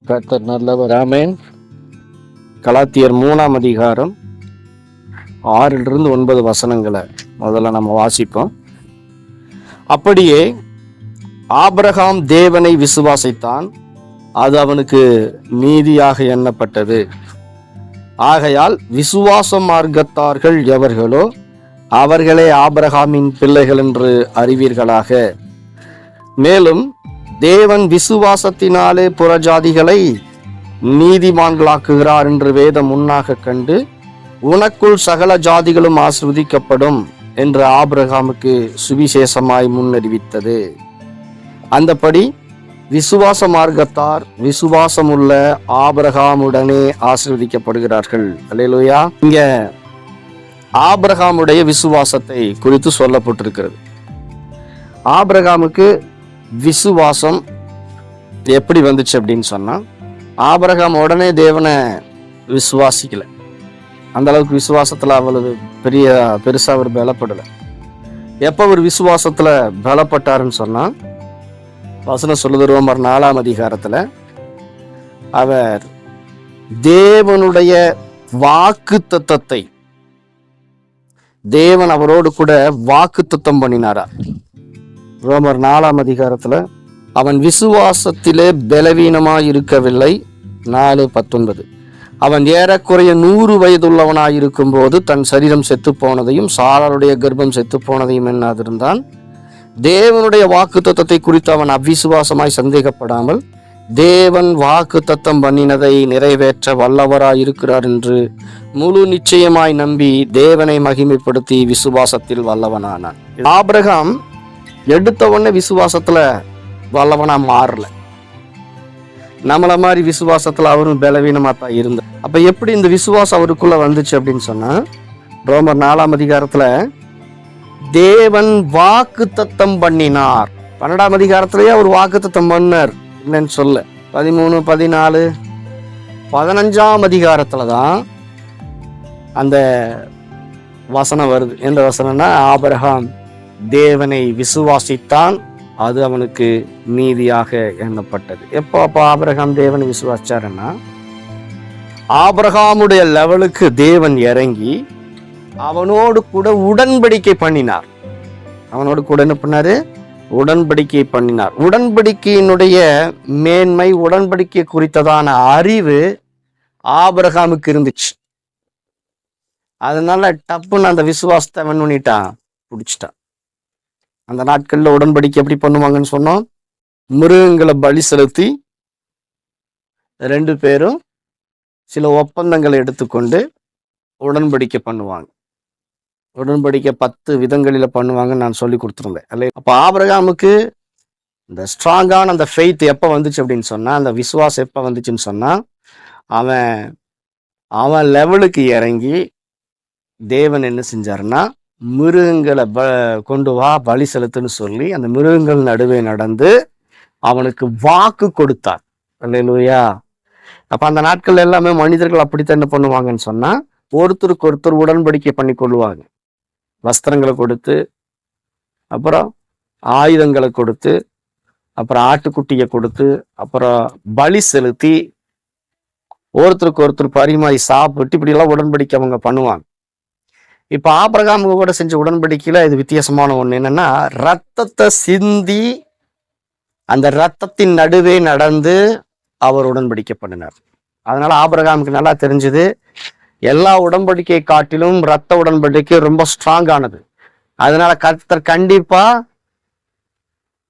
கர்த்தர் நல்லவர். ஆமென். கலாத்தியர் 3ஆம் அதிகாரம் 6-9 வசனங்களை முதல்ல நம்ம வாசிப்போம். அப்படியே ஆபிரகாம் தேவனை விசுவாசித்தான், அது அவனுக்கு நீதியாக எண்ணப்பட்டது. ஆகையால் விசுவாச மார்க்கத்தார்கள் எவர்களோ அவர்களே ஆபிரகாமின் பிள்ளைகள் என்று அறிவீர்களாக. மேலும் தேவன் விசுவாசத்தினாலே புறஜாதிகளை நீதிமான்களாக்குகிறார் என்று வேதம் முன்னாக கண்டு, உனக்குள் சகல ஜாதிகளும் ஆசீர்வதிக்கப்படும் என்று ஆபிரகாமுக்கு சுவிசேஷமாய் முன்னறிவித்தது. அந்தபடி விசுவாச மார்க்கத்தார் விசுவாசமுள்ள ஆபிரகாமுடனே ஆசீர்வதிக்கப்படுகிறார்கள். அல்லேலூயா. இங்க ஆபிரகாமுடைய விசுவாசத்தை குறித்து சொல்லப்பட்டிருக்கிறது. ஆபிரகாமுக்கு விசுவாசம் எப்படி வந்துச்சு அப்படின்னு சொன்னா, ஆபிரகாம் உடனே தேவனை விசுவாசிக்கல. அந்த அளவுக்கு விசுவாசத்துல அவ்வளவு பெருசா அவர் பலப்படல. எப்ப அவர் விசுவாசத்துல பலப்பட்டாருன்னு சொன்னா, வசனம் சொல்லுது ரோமர் 4ஆம் அதிகாரத்துல, அவர் தேவனுடைய வாக்கு தத்தத்தை தேவன் அவரோடு கூட வாக்கு தத்தம் பண்ணினாரா. ரோமர் 4ஆம் அதிகாரத்துல, அவன் விசுவாசத்திலே பலவீனமாய் இருக்கவில்லை. 4:19, அவன் ஏறக்குறைய 100 வயதுள்ளவனாயிருக்கும் போது தன் சரீரம் செத்து போனதையும் சாராளுடைய கர்ப்பம் செத்து போனதையும் எண்ணாதிருந்தான். தேவனுடைய வாக்கு தத்தத்தை குறித்து அவன் அவ்விசுவாசமாய் சந்தேகப்படாமல் தேவன் வாக்கு தத்தம் பண்ணினதை நிறைவேற்ற வல்லவராய் இருக்கிறார் என்று முழு நிச்சயமாய் நம்பி தேவனை மகிமைப்படுத்தி விசுவாசத்தில் வல்லவனானான். ஆபிரகாம் எடுத்த உடனே விசுவாசத்துல வல்லவனா மாறல. நம்மள மாதிரி விசுவாசத்துல அவரும் பலவீனமா தான் இருந்தார். அப்ப எப்படி இந்த விசுவாசம் அவருக்குள்ள வந்துச்சு அப்படின்னு சொன்னா, ரோமர் 4ஆம் அதிகாரத்துல தேவன் வாக்கு தத்தம் பண்ணினார். 12ஆம் அதிகாரத்திலேயே அவர் வாக்கு தத்தம் பண்ணார், இல்லைன்னு சொல்ல. 13, 14, 15ஆம் அதிகாரத்துலதான் அந்த வசனம் வருது. எந்த வசனம்னா, ஆபிரகாம் தேவனை விசுவாசித்தான், அது அவனுக்கு நீதியாக எண்ணப்பட்டது. எப்போ அப்போ ஆபிரகாம் தேவனை விசுவாசிச்சாருன்னா, ஆபிரகாமுடைய லெவலுக்கு தேவன் இறங்கி அவனோடு கூட உடன்படிக்கை பண்ணினார். அவனோடு கூட என்ன பண்ணாரு? உடன்படிக்கை பண்ணினார். உடன்படிக்கையினுடைய மேன்மை, உடன்படிக்கை குறித்ததான அறிவு ஆபிரகாமுக்கு இருந்துச்சு. அதனால டப்புன்னு அந்த விசுவாசத்தை அவன் பண்ணிட்டான், பிடிச்சிட்டான். அந்த நாட்கள்ல உடன்படிக்கை எப்படி பண்ணுவாங்கன்னு சொன்னோம், மிருகங்களை பலி செலுத்தி 2 பேரும் சில ஒப்பந்தங்களை எடுத்துக்கொண்டு உடன்படிக்கை பண்ணுவாங்க. உடன்படிக்கை 10 விதங்களில பண்ணுவாங்கன்னு நான் சொல்லி கொடுத்துருந்தேன். அல்ல, அப்ப ஆபிரகாமுக்கு இந்த ஸ்ட்ராங்கான அந்த ஃபெய்த் எப்ப வந்துச்சு அப்படின்னு சொன்னா, அந்த விசுவாசம் எப்ப வந்துச்சுன்னு சொன்னா, அவன் லெவலுக்கு இறங்கி தேவன் என்ன செஞ்சாருன்னா, மிருகங்களை கொண்டு வா பலி செலுத்துன்னு சொல்லி அந்த மிருகங்கள் நடுவே நடந்து அவனுக்கு வாக்கு கொடுத்தார். அல்லேலூயா. அப்ப அந்த நாட்கள் எல்லாமே மனிதர்கள் அப்படித்தான் என்ன பண்ணுவாங்கன்னு சொன்னா, ஒருத்தருக்கு ஒருத்தர் உடன்படிக்கை பண்ணி கொள்ளுவாங்க. வஸ்திரங்களை கொடுத்து, அப்புறம் ஆயுதங்களை கொடுத்து, அப்புறம் ஆட்டுக்குட்டியை கொடுத்து, அப்புறம் பலி செலுத்தி, ஒருத்தருக்கு ஒருத்தர் பரிமாறி சாப்பிட்டு, இப்படி எல்லாம் உடன்படிக்கை அவங்க பண்ணுவாங்க. இப்ப ஆபிரகாமுக்கு கூட செஞ்ச உடன்படிக்கையில இது வித்தியாசமான ஒண்ணு என்னன்னா, ரத்தத்தை சிந்தி அந்த ரத்தத்தின் நடுவே நடந்து அவர் உடன்படிக்கை பண்ணினார். அதனால ஆபிரகாமுக்கு நல்லா தெரிஞ்சது, எல்லா உடன்படிக்கை காட்டிலும் ரத்த உடன்படிக்கை ரொம்ப ஸ்ட்ராங் ஆனது. அதனால கர்த்தர் கண்டிப்பா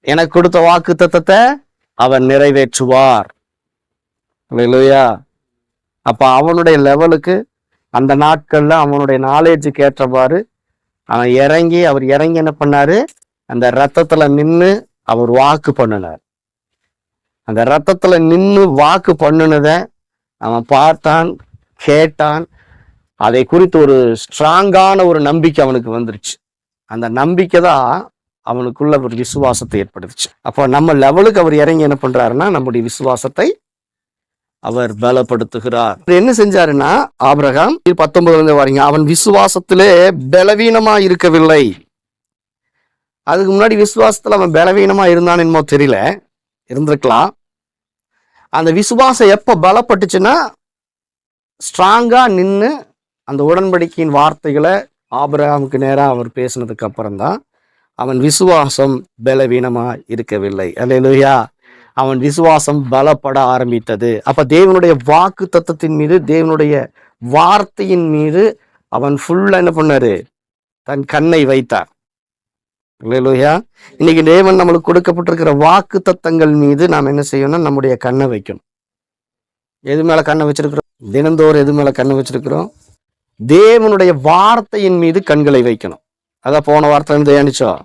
எனக்கு கொடுத்த வாக்கு தத்தத்தை அவர் நிறைவேற்றுவார். அல்லேலூயா. அப்ப அவனுடைய லெவலுக்கு அந்த நாட்கள்ல அவனுடைய நாலேஜுக்கு ஏற்றவாறு அவர் இறங்கி என்ன பண்ணாரு, அந்த ரத்தத்துல நின்று அவர் வாக்கு பண்ணினார். அந்த ரத்தத்துல நின்று வாக்கு பண்ணினத அவன் பார்த்தான், கேட்டான். அதை குறித்து ஒரு ஸ்ட்ராங்கான ஒரு நம்பிக்கை அவனுக்கு வந்துருச்சு. அந்த நம்பிக்கை தான் அவனுக்குள்ள ஒரு விசுவாசத்தை ஏற்படுத்துச்சு. அப்போ நம்ம லெவலுக்கு அவர் இறங்கி என்ன பண்றாருன்னா, நம்முடைய விசுவாசத்தை அவர் பலப்படுத்துகிறார். என்ன செஞ்சாருன்னா, ஆபிரகாம் 19 வாரீங்க, அவன் விசுவாசத்திலே பலவீனமா இருக்கவில்லை. அதுக்கு முன்னாடி விசுவாசத்துல அவன் பலவீனமா இருந்தான் என்னமோ தெரியல, இருந்திருக்கலாம். அந்த விசுவாசம் எப்ப பலப்பட்டுச்சுன்னா ஸ்ட்ராங்கா நின்று அந்த உடன்படிக்கையின் வார்த்தைகளை ஆபிரகாமுக்கு நேரா அவர் பேசினதுக்கு அப்புறம் தான் அவன் விசுவாசம் பலவீனமா இருக்கவில்லை. அல்லேலூயா. அவன் விசுவாசம் பலப்பட ஆரம்பித்தது. அப்ப தேவனுடைய வாக்கு தத்தத்தின் மீது, தேவனுடைய வார்த்தையின் மீது அவன் ஃபுல்லா என்ன பண்ணாரு? தன் கண்ணை வைத்தார். அல்லேலூயா. இன்னைக்கு தேவன் நம்மளுக்கு கொடுக்கப்பட்டிருக்கிற வாக்கு தத்தங்கள் மீது நாம் என்ன செய்யணும்? நம்முடைய கண்ணை வைக்கணும். எது மேல கண்ணை வச்சிருக்கிறோம்? தினந்தோறும் எது மேல கண்ணை வச்சிருக்கிறோம்? தேவனுடைய வார்த்தையின் மீது கண்களை வைக்கணும். அதான் போன வார்த்தை தியானிச்சோம்.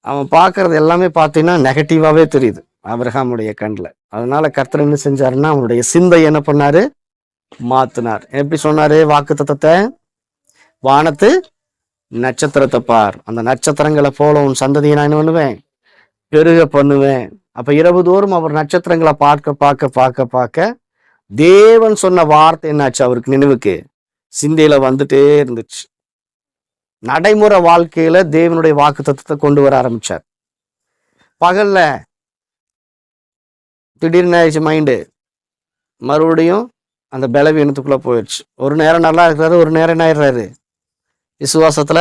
அவன் பார்க்கறது எல்லாமே பார்த்தீங்கன்னா நெகட்டிவாவே தெரியுது ஆபிரகாமுடைய கண்ணில். அதனால கர்த்தர் என்ன செஞ்சாருன்னா அவனுடைய சிந்தை என்ன பண்ணாரு? மாத்தினார். எப்படி சொன்னாரு வாக்கு தத்தத்தை? வானத்து நட்சத்திரத்தை பார், அந்த நட்சத்திரங்களை போல உன் சந்ததியை நான் என்ன பண்ணுவேன்? பெருக பண்ணுவேன். அப்ப இரவு தோறும் அவர் நட்சத்திரங்களை பார்க்க பார்க்க பார்க்க பார்க்க தேவன் சொன்ன வார்த்தை என்னாச்சு? அவருக்கு நினைவுக்கு சிந்தையில வந்துட்டே இருந்துச்சு. நடைமுறை வாழ்க்கையில தேவனுடைய வாக்கு தத்தத்தை கொண்டு வர ஆரம்பிச்சார். பகல்ல திடீர்னு ஆயிடுச்சு மைண்டு, மறுபடியும் அந்த பலவீனத்துக்குள்ள போயிடுச்சு. ஒரு நேரம் நல்லா இருக்கிறாரு, ஒரு நேரம் என்ன ஆயிடுறாரு? விசுவாசத்துல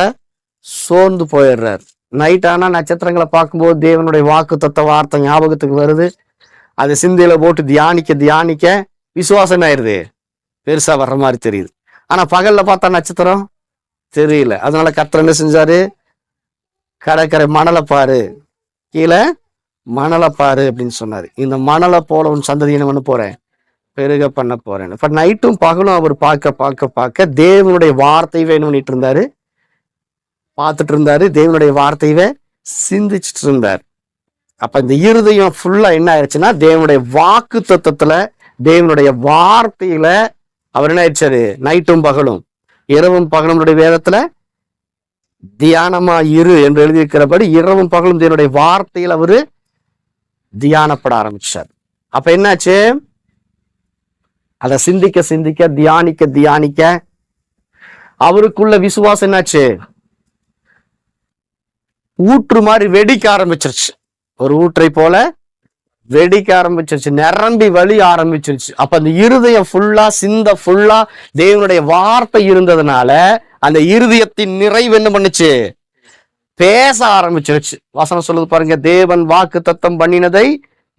சோர்ந்து போயிடுறாரு. நைட் ஆனா நட்சத்திரங்களை பார்க்கும்போது தேவனுடைய வாக்கு தத்த வார்த்தை ஞாபகத்துக்கு வருது. அதை சிந்தையில போட்டு தியானிக்க தியானிக்க விசுவாசம் ஆயிடுது, பெருசா வர்ற மாதிரி தெரியுது. ஆனா பகல்ல பார்த்தா நட்சத்திரம் தெரியல. அதனால கர்த்தர் என்ன செஞ்சாரு? கடற்கரை மணலை பாரு, கீழே மணலை பாரு அப்படின்னு சொன்னாரு. இந்த மணலை போல உன் சந்ததி என்ன பண்ண போறேன்? பெருக பண்ண போறேன். இப்ப நைட்டும் பகலும் அவர் பார்க்க பார்க்க பார்க்க தேவனுடைய வார்த்தை வேணும் பண்ணிட்டு இருந்தாரு, பார்த்துட்டு இருந்தாரு. தேவனுடைய வார்த்தையவே சிந்திச்சுட்டு இருந்தார். அப்ப இந்த இருதயம் ஃபுல்லா என்ன ஆயிடுச்சுன்னா தேவனுடைய வாக்கு தத்தத்துல, தேவனுடைய வார்த்தையில அவர் என்ன ஆயிடுச்சாரு? நைட்டும் பகலும், இரவும் பகலும் வேதத்துல தியானமா இரு என்று எழுதியிருக்கிறபடி இரவும் பகலும் தேவனுடைய வார்த்தையில் அவரு தியானப்பட ஆரம்பிச்சார். அப்ப என்னாச்சு? அதை சிந்திக்க சிந்திக்க தியானிக்க தியானிக்க அவருக்குள்ள விசுவாசம் என்னாச்சு? ஊற்று மாதிரி வெடிக்க ஆரம்பிச்சிருச்சு. ஒரு ஊற்றை போல வெடிக்க ஆரம்பிச்சிருச்சு, நிரம்பி வழி ஆரம்பிச்சிருச்சு. அப்ப அந்த இருதயம் ஃபுல்லா, சிந்த ஃபுல்லா தேவனுடைய வார்த்தை இருந்ததுனால அந்த இருதயத்தின் நிறைவு என்ன பண்ணுச்சு? பேச ஆரம்பிச்சிருச்சு. வசனம் சொல்லுது பாருங்க, தேவன் வாக்கு தத்தம் பண்ணினதை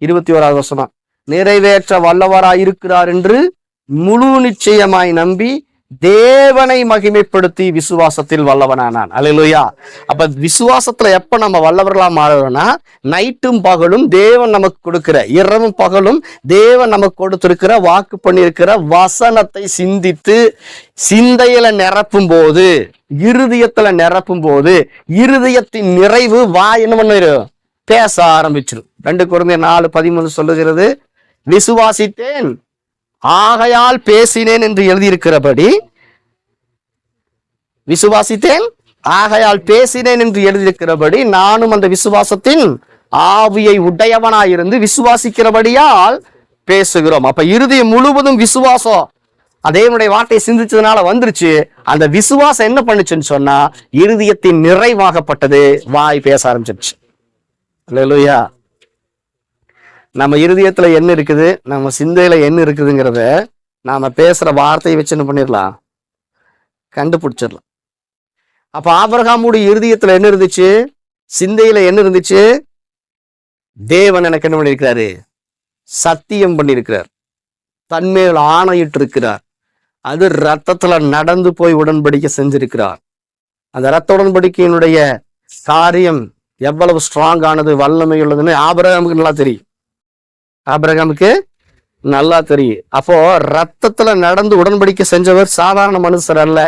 21வது வசனம் நிறைவேற்ற வல்லவராய் இருக்கிறார் என்று முழு நிச்சயமாய் நம்பி தேவனை மகிமைப்படுத்தி விசுவாசத்தில் வல்லவனானான். அல்லேலூயா. அப்ப விசுவாசத்துல எப்ப நம்ம வல்லவர்களா மாறுறோம்னா நைட்டும் பகலும் தேவன் நமக்கு கொடுக்கிற, இரவும் பகலும் தேவன் நமக்கு கொடுத்திருக்கிற, வாக்கு பண்ணியிருக்கிற வசனத்தை சிந்தித்து சிந்தையில நிரப்பும் போது, இருதயத்துல நிரப்பும் போது இருதயத்தின் நிறைவு என்ன பண்ணிரும்? பேச ஆரம்பிச்சிடும். 2 கொரிந்தியர் 4:13 சொல்லுகிறது, விசுவாசித்தேன் ஆகையால் பேசினேன் என்று எழுதியிருக்கிறபடி, விசுவாசித்தேன் ஆகையால் பேசினேன் என்று எழுதியிருக்கிறபடி நானும் அந்த விசுவாசத்தின் ஆவியை உடையவனாயிருந்து விசுவாசிக்கிறபடியால் பேசுகிறோம். அப்ப இருதயம் முழுவதும் விசுவாசம் அதேனுடைய வார்த்தையை சிந்திச்சதுனால வந்துருச்சு. அந்த விசுவாசம் என்ன பண்ணுச்சுன்னு சொன்னா இருதயத்தின் நிறைவாகப்பட்டது, வாய் பேச ஆரம்பிச்சிருச்சு. அல்லேலூயா. நம்ம இருதயத்துல என்ன இருக்குது, நம்ம சிந்தையில என்ன இருக்குதுங்கிறத நாம பேசுற வார்த்தையை வச்சு என்ன பண்ணிடலாம்? கண்டுபிடிச்சிடலாம். அப்ப ஆபிரகாமுடைய இருதயத்துல என்ன இருந்துச்சு? சிந்தையில என்ன இருந்துச்சு? தேவன் எனக்கு என்ன பண்ணியிருக்கிறாரு? சத்தியம் பண்ணியிருக்கிறார், தன்மேல் ஆணையிட்டு இருக்கிறார். அது ரத்தத்துல நடந்து போய் உடன்படிக்கை செஞ்சிருக்கிறார். அந்த ரத்த உடன்படிக்கையினுடைய காரியம் எவ்வளவு ஸ்ட்ராங் ஆனது, வல்லமை உள்ளதுன்னு ஆபிரகாமுக்கு நல்லா தெரியும். ஆபிரகாமுக்கு நல்லா தெரியும். அப்போ ரத்தத்துல நடந்து உடன்படிக்கை செஞ்சவர் சாதாரண மனுஷர் அல்ல,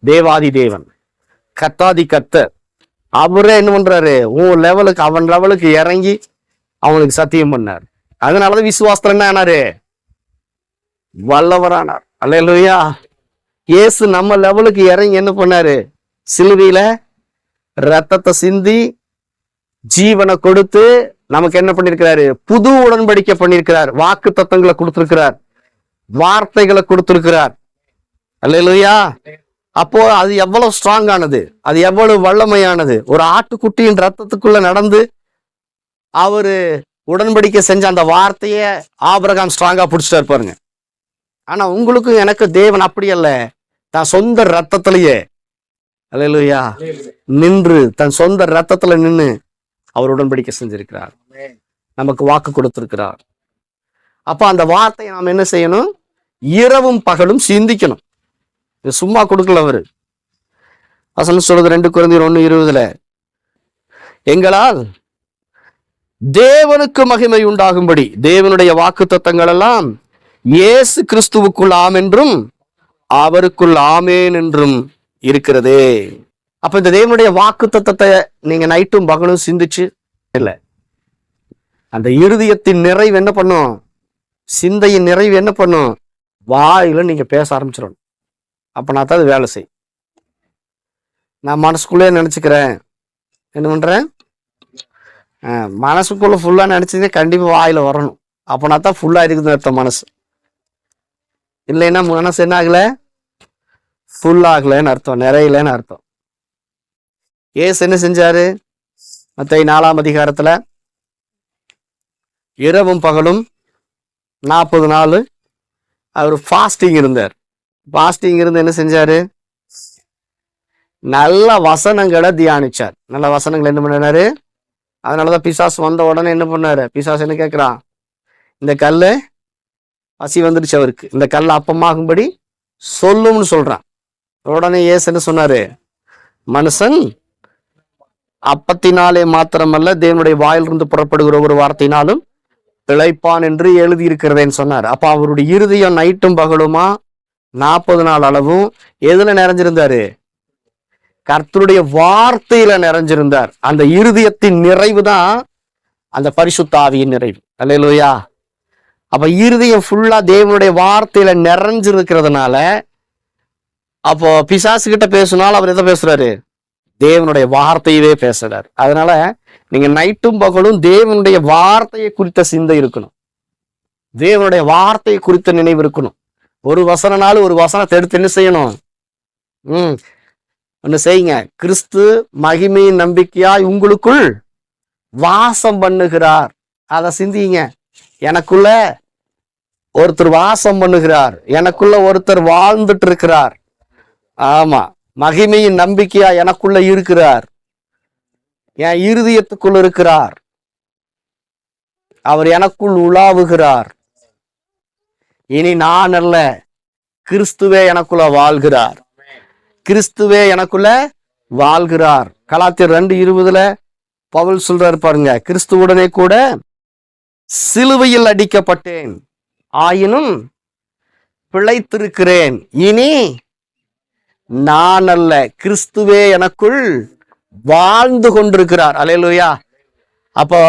தேவாதி தேவன், கர்த்தாதி கர்த்தர். அவரே என்ன பண்றாரு? உன் லெவலுக்கு, அவன் லெவலுக்கு இறங்கி அவனுக்கு சத்தியம் பண்ணார். அதனாலதான் விசுவாசத்துல என்ன ஆனாரு? வல்லவரானார். அல்லேலூயா. இயேசு நம்ம லெவலுக்கு இறங்கி என்ன பண்ணாரு? சிலுவையில ரத்தத்தை சிந்தி ஜீவனை கொடுத்து நமக்கு என்ன பண்ணிருக்கிறாரு? புது உடன்படிக்கை பண்ணிருக்கிறார், வாக்கு தத்தங்களை கொடுத்திருக்கிறார், வார்த்தைகளை கொடுத்திருக்கிறார். அல்லேலூயா. அப்போ அது எவ்வளவு ஸ்ட்ராங் ஆனது, அது எவ்வளவு வல்லமையானது. ஒரு ஆட்டுக்குட்டியின் ரத்தத்துக்குள்ள நடந்து அவரு உடன்படிக்கை செஞ்ச அந்த வார்த்தையை ஆபிரகாம் ஸ்ட்ராங்கா பிடிச்சிட்டு இருப்பாருங்க. ஆனா உங்களுக்கும் எனக்கு தேவன் அப்படி அல்ல, தன் சொந்த ரத்தத்திலேயே அல்லேலூயா நின்று, தன் சொந்த ரத்தத்துல நின்று அவர் உடன்படிக்கை செஞ்சிருக்கிறார், நமக்கு வாக்கு கொடுத்திருக்கிறார். அப்ப அந்த வார்த்தையை நாம் என்ன செய்யணும்? இரவும் பகலும் சிந்திக்கணும். இது சும்மா கொடுக்கல அவரு. வசனம் சொல்றது 2 கொரிந்தியர் 1:20, எங்களால் தேவனுக்கு மகிமை உண்டாகும்படி தேவனுடைய வாக்கு தத்தங்கள் எல்லாம் இயேசு கிறிஸ்துவுக்குள் ஆம் என்றும் அவருக்குள் ஆமேன் என்றும் இருக்கிறதே. அப்ப இந்த தேவனுடைய வாக்கு தத்தத்தை நீங்க நைட்டும் பகலும் சிந்திச்சு இல்ல, அந்த இருதயத்தின் நிறைவு என்ன பண்ணும்? சிந்தையின் நிறைவு என்ன பண்ணும்? வாயில நீங்க பேச ஆரம்பிச்சிடணும். அப்ப நான் தான் அது வேலை செய்யும். நான் மனசுக்குள்ளே நினைச்சுக்கிறேன், என்ன பண்றேன்? மனசுக்குள்ள ஃபுல்லா நினைச்சதே கண்டிப்பா வாயில வரணும். அப்பனா தான் ஃபுல்லா இருக்குதுன்னு அர்த்தம் மனசு. இல்லைன்னா மனசு என்ன ஆகல? ஃபுல் ஆகலன்னு அர்த்தம், நிறையலன்னு அர்த்தம். ஏசு என்ன செஞ்சாரு? மத்தேயு 4ஆம் அதிகாரத்துல இரவும் பகலும் 40 நாள் அவர் ஃபாஸ்டிங் இருந்தார். ஃபாஸ்டிங் இருந்து என்ன செஞ்சாரு? நல்ல வசனங்களை தியானிச்சார். நல்ல வசனங்களை என்ன பண்ணாரு? அதனாலதான் பிசாசு வந்த உடனே என்ன பண்ணாரு? பிசாசு என்ன கேட்கிறான்? இந்த கல்லு பசி வந்துடுச்சு அவருக்கு, இந்த கல் அப்பமாகும்படி சொல்லும்னு சொல்றான். உடனே ஏசு என்ன சொன்னாரு? மனுஷன் அப்பத்தினாலே மாத்திரமல்ல தேவனுடைய வாயிலிருந்து புறப்படுகிற ஒரு வார்த்தையினாலும் பிழைப்பான் என்று எழுதி இருக்கிறதேன்னு சொன்னார். அப்ப அவருடைய இருதயம் நைட்டும் பகலுமா 40 நாள் அளவும் எதுல நிறைஞ்சிருந்தாரு? கர்த்தருடைய வார்த்தையில நிறைஞ்சிருந்தார். அந்த இருதயத்தின் நிறைவு தான் அந்த பரிசுத்த ஆவியின் நிறைவு. அல்லேலூயா. அப்ப இருதயம் ஃபுல்லா தேவனுடைய வார்த்தையில நிறைஞ்சிருக்கிறதுனால அப்போ பிசாசு கிட்ட பேசினாலும் அவர் எதை பேசுறாரு? தேவனுடைய வார்த்தையவே பேசுறாரு. அதனால நீங்க நைட்டும் பகலும் தேவனுடைய வார்த்தையை குறித்த சிந்தை இருக்கணும், தேவனுடைய வார்த்தையை குறித்த நினைவு இருக்கணும். ஒரு வசனனாலும் ஒரு வசனத்தை எடுத்து என்ன செய்யணும்? ஒன்னு செய்யுங்க. கிறிஸ்து மகிமையின் நம்பிக்கையாய் உங்களுக்குள் வாசம் பண்ணுகிறார். அதை சிந்திங்க. எனக்குள்ள ஒருத்தர் வாசம் பண்ணுகிறார், எனக்குள்ள ஒருத்தர் வாழ்ந்துட்டு இருக்கிறார். ஆமா, மகிமையின் நம்பிக்கையா எனக்குள்ள இருக்கிறார், என் இருதயத்துக்குள் இருக்கிறார், அவர் எனக்குள் உலாவுகிறார். இனி நான் அல்ல, கிறிஸ்துவே எனக்குள்ள வாழ்கிறார், கிறிஸ்துவே எனக்குள்ள வாழ்கிறார். கலாத்தியர் 2:20 பவுல் சொல்றாரு பாருங்க, கிறிஸ்துவுடனே கூட சிலுவையில் அடிக்கப்பட்டேன், ஆயினும் பிழைத்திருக்கிறேன். இனி நான் அல்ல, கிறிஸ்துவே எனக்குள் வாழ்ந்து கொண்டிருக்கிறார். அல்லேலூயா. அப்ப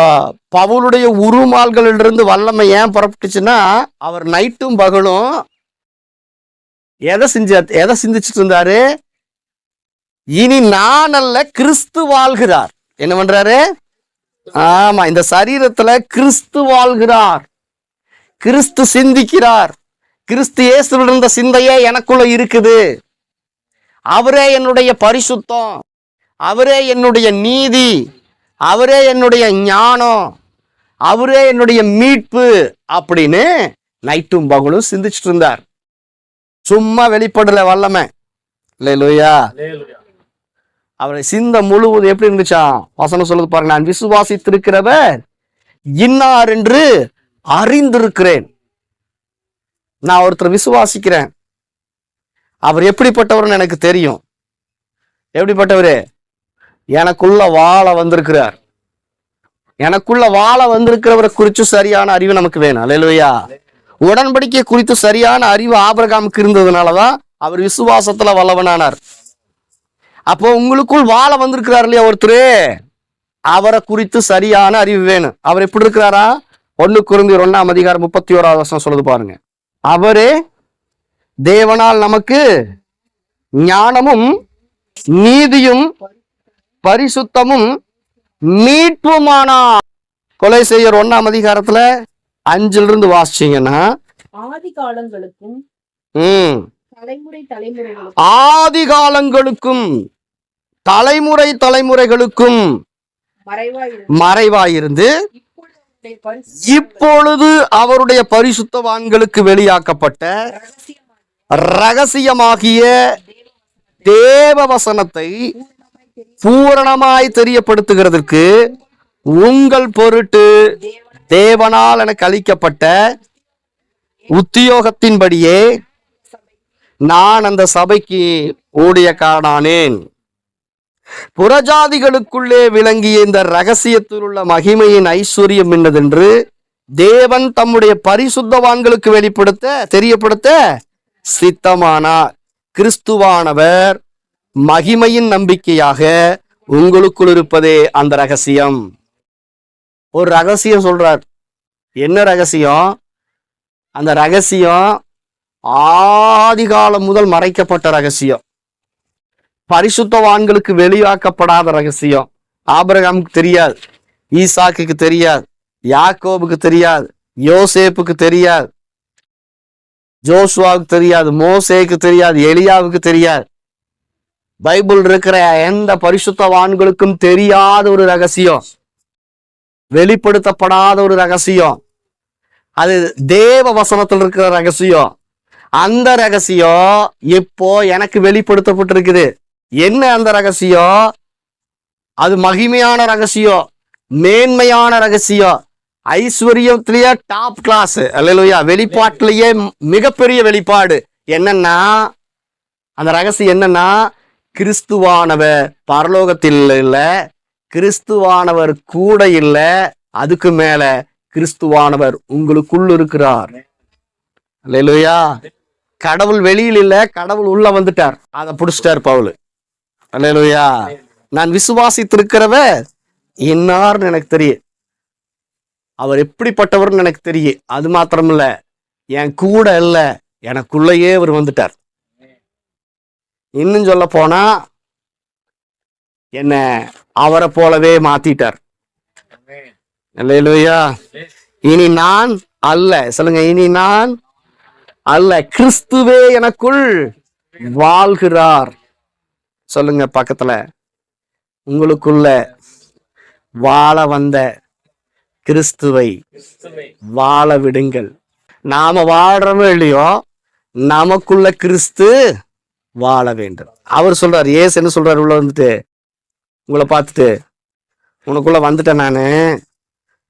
பவுலுடைய உருமால்களிலிருந்து வல்லமை ஏன் புறப்பட்டுச்சுன்னா, அவர் நைட்டும் பகலும் எதை சிந்திச்சுட்டு இருந்தாரு? இனி நான் அல்ல, கிறிஸ்து வாழ்கிறார். என்ன பண்றாரு? ஆமா, இந்த சரீரத்துல கிறிஸ்து வாழ்கிறார், கிறிஸ்து சிந்திக்கிறார். கிறிஸ்து இயேசுவில் இருந்த சிந்தையே எனக்குள்ள இருக்குது. அவரே என்னுடைய பரிசுத்தம், அவரே என்னுடைய நீதி, அவரே என்னுடைய ஞானம், அவரே என்னுடைய மீட்பு அப்படின்னு நைட்டும் பகலும் சிந்திச்சுட்டு இருந்தார். சும்மா வெளிப்படல வல்லமை. அல்லேலூயா. அவரை சிந்த முழுவதும் எப்படி இருந்துச்சா? வசனம் சொல்லுது பாருங்க, நான் விசுவாசித்திருக்கிறவர் இன்னார் என்று அறிந்திருக்கிறேன். நான் ஒருத்தர் விசுவாசிக்கிறேன், அவர் எப்படிப்பட்டவர்னு எனக்கு தெரியும். எப்படிப்பட்டவரு? எனக்குள்ள வாழ வந்திருக்கிறார். எனக்குள்ள வாழ வந்திருக்கிறவரை குறித்து சரியான அறிவு நமக்கு வேணும். அல்லேலூயா. உடன்படிக்கை குறித்து சரியான அறிவு ஆபிரகாமுக்கு இருந்ததுனாலதான் அவர் விசுவாசத்துல வல்லவனானார். அப்போ உங்களுக்குள் வாழ வந்திருக்கிறார் இல்லையா ஒருத்தரு, அவரை குறித்து சரியான அறிவு வேணும். அவர் எப்படி இருக்கிறாரா? 1 கொரிந்தியர் 1ஆம் அதிகாரம் 31வது வசனம் சொல்லுது பாருங்க, அவரே தேவனால் நமக்கு ஞானமும் நீதியும் பரிசுத்தமும் மீட்புமானார். கொலைசேயர் 1ஆம் அதிகாரத்துல 5 வாசிச்சீங்கன்னா, ஆதி காலங்களுக்கும் தலைமுறை தலைமுறைகளுக்கும் மறைவாயிருந்து இப்பொழுது அவருடைய பரிசுத்தவான்களுக்கு வெளியாக்கப்பட்ட ரகசியமாகிய தேவ வசனத்தை பூரணமாய் தெரியப்படுத்துகிறதற்கு உங்கள் பொருட்டு தேவனால் எனக்கு அளிக்கப்பட்ட உத்தியோகத்தின்படியே நான் அந்த சபைக்கு ஊழியக்காரனானேன். புறஜாதிகளுக்குள்ளே விளங்கிய இந்த ரகசியத்தில் உள்ள மகிமையின் ஐஸ்வர்யம் என்னதென்று தேவன் தம்முடைய பரிசுத்தவான்களுக்கு தெரியப்படுத்த சித்தமானார். கிறிஸ்துவானவர் மகிமையின் நம்பிக்கையாக உங்களுக்குள் இருப்பதே அந்த ரகசியம். ஒரு ரகசியம் சொல்றார். என்ன ரகசியம்? அந்த ரகசியம் ஆதிகாலம் முதல் மறைக்கப்பட்ட ரகசியம், பரிசுத்தவான்களுக்கு வெளியாக்கப்படாத ரகசியம். ஆபிரகாமுக்கு தெரியாது, ஈசாக்குக்கு தெரியாது, யாக்கோபுக்கு தெரியாது, யோசேப்புக்கு தெரியாது, ஜோசுவாவுக்கு தெரியாது, மோசேக்கு தெரியாது, எலியாவுக்கு தெரியாது. பைபிள் இருக்கிற எந்த பரிசுத்தவான்களுக்கும் தெரியாத ஒரு ரகசியம், வெளிப்படுத்தப்படாத ஒரு ரகசியம். அது தேவ வசனத்தில் இருக்கிற ரகசியம். அந்த ரகசியம் இப்போ எனக்கு வெளிப்படுத்தப்பட்டிருக்குது. என்ன அந்த ரகசியம்? அது மகிமையான ரகசியம், மேன்மையான ரகசியம், ஐஸ்வர்யத்திலேயே டாப் கிளாஸ். அல்லேலூயா. வெளிப்பாட்டிலேயே மிகப்பெரிய வெளிப்பாடு. என்னன்னா அந்த ரகசியம் என்னன்னா, கிறிஸ்துவானவர் பரலோகத்தில் இல்ல, கிறிஸ்துவானவர் கூட இல்ல, அதுக்கு மேல கிறிஸ்துவானவர் உங்களுக்குள் இருக்கிறார். அல்லேலூயா. கடவுள் வெளியில் இல்ல, கடவுள் உள்ள வந்துட்டார். அதை பிடிச்சிட்டார் பவுல். அல்லேலூயா. நான் விசுவாசித்திருக்கிறவர் இன்னார்னு எனக்கு தெரியும், அவர் எப்படிப்பட்டவர்னு எனக்கு தெரியும். அது மாத்திரமில்ல, என் கூட இல்ல, எனக்குள்ளேயே அவர் வந்துட்டார். இன்னும் சொல்ல போனா என்ன அவரை போலவே மாத்திட்டார். அல்லேலூயா. இனி நான் அல்ல, சொல்லுங்க, இனி நான் அல்ல, கிறிஸ்துவே எனக்குள் வாழ்கிறார். சொல்லுங்க பக்கத்துல, உங்களுக்குள்ள வாழ வந்த கிறிஸ்துவை வாழ விடுங்கள். நாம வாழ்றோமோ இல்லையோ, நமக்குள்ள கிறிஸ்து வாழ வேண்டும். அவர் சொல்றார், ஏசு என்ன சொல்றாரு, உள்ள வந்துட்டு உங்களை பார்த்துட்டு, உனக்குள்ள வந்துட்டேன் நானு,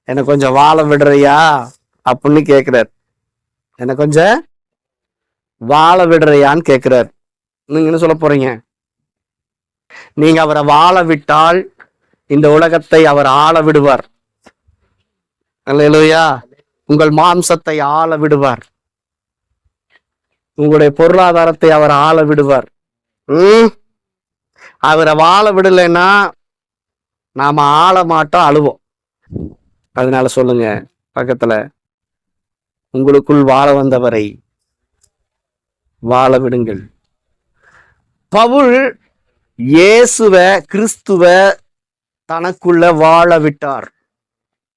என்னை கொஞ்சம் வாழ விடுறியா அப்படின்னு கேட்கிறார். என்னை கொஞ்சம் வாழ விடுறியான்னு கேட்கிறார். நீங்க என்ன சொல்ல போறீங்க? நீங்க அவரை வாழ விட்டால் இந்த உலகத்தை அவர் ஆள விடுவார். அல்லேலூயா. உங்கள் மாம்சத்தை ஆள விடுவார், உங்களுடைய பொருளாதாரத்தை அவர் ஆள விடுவார். அவரை வாழ விடலைன்னா நாம ஆள மாட்டோம், அழுவோம். அதனால சொல்லுங்க பக்கத்துல, உங்களுக்குள் வாழ வந்தவரை வாழ விடுங்கள். பவுல் இயேசுவ கிறிஸ்துவ தனக்குள்ள வாழ விட்டார்.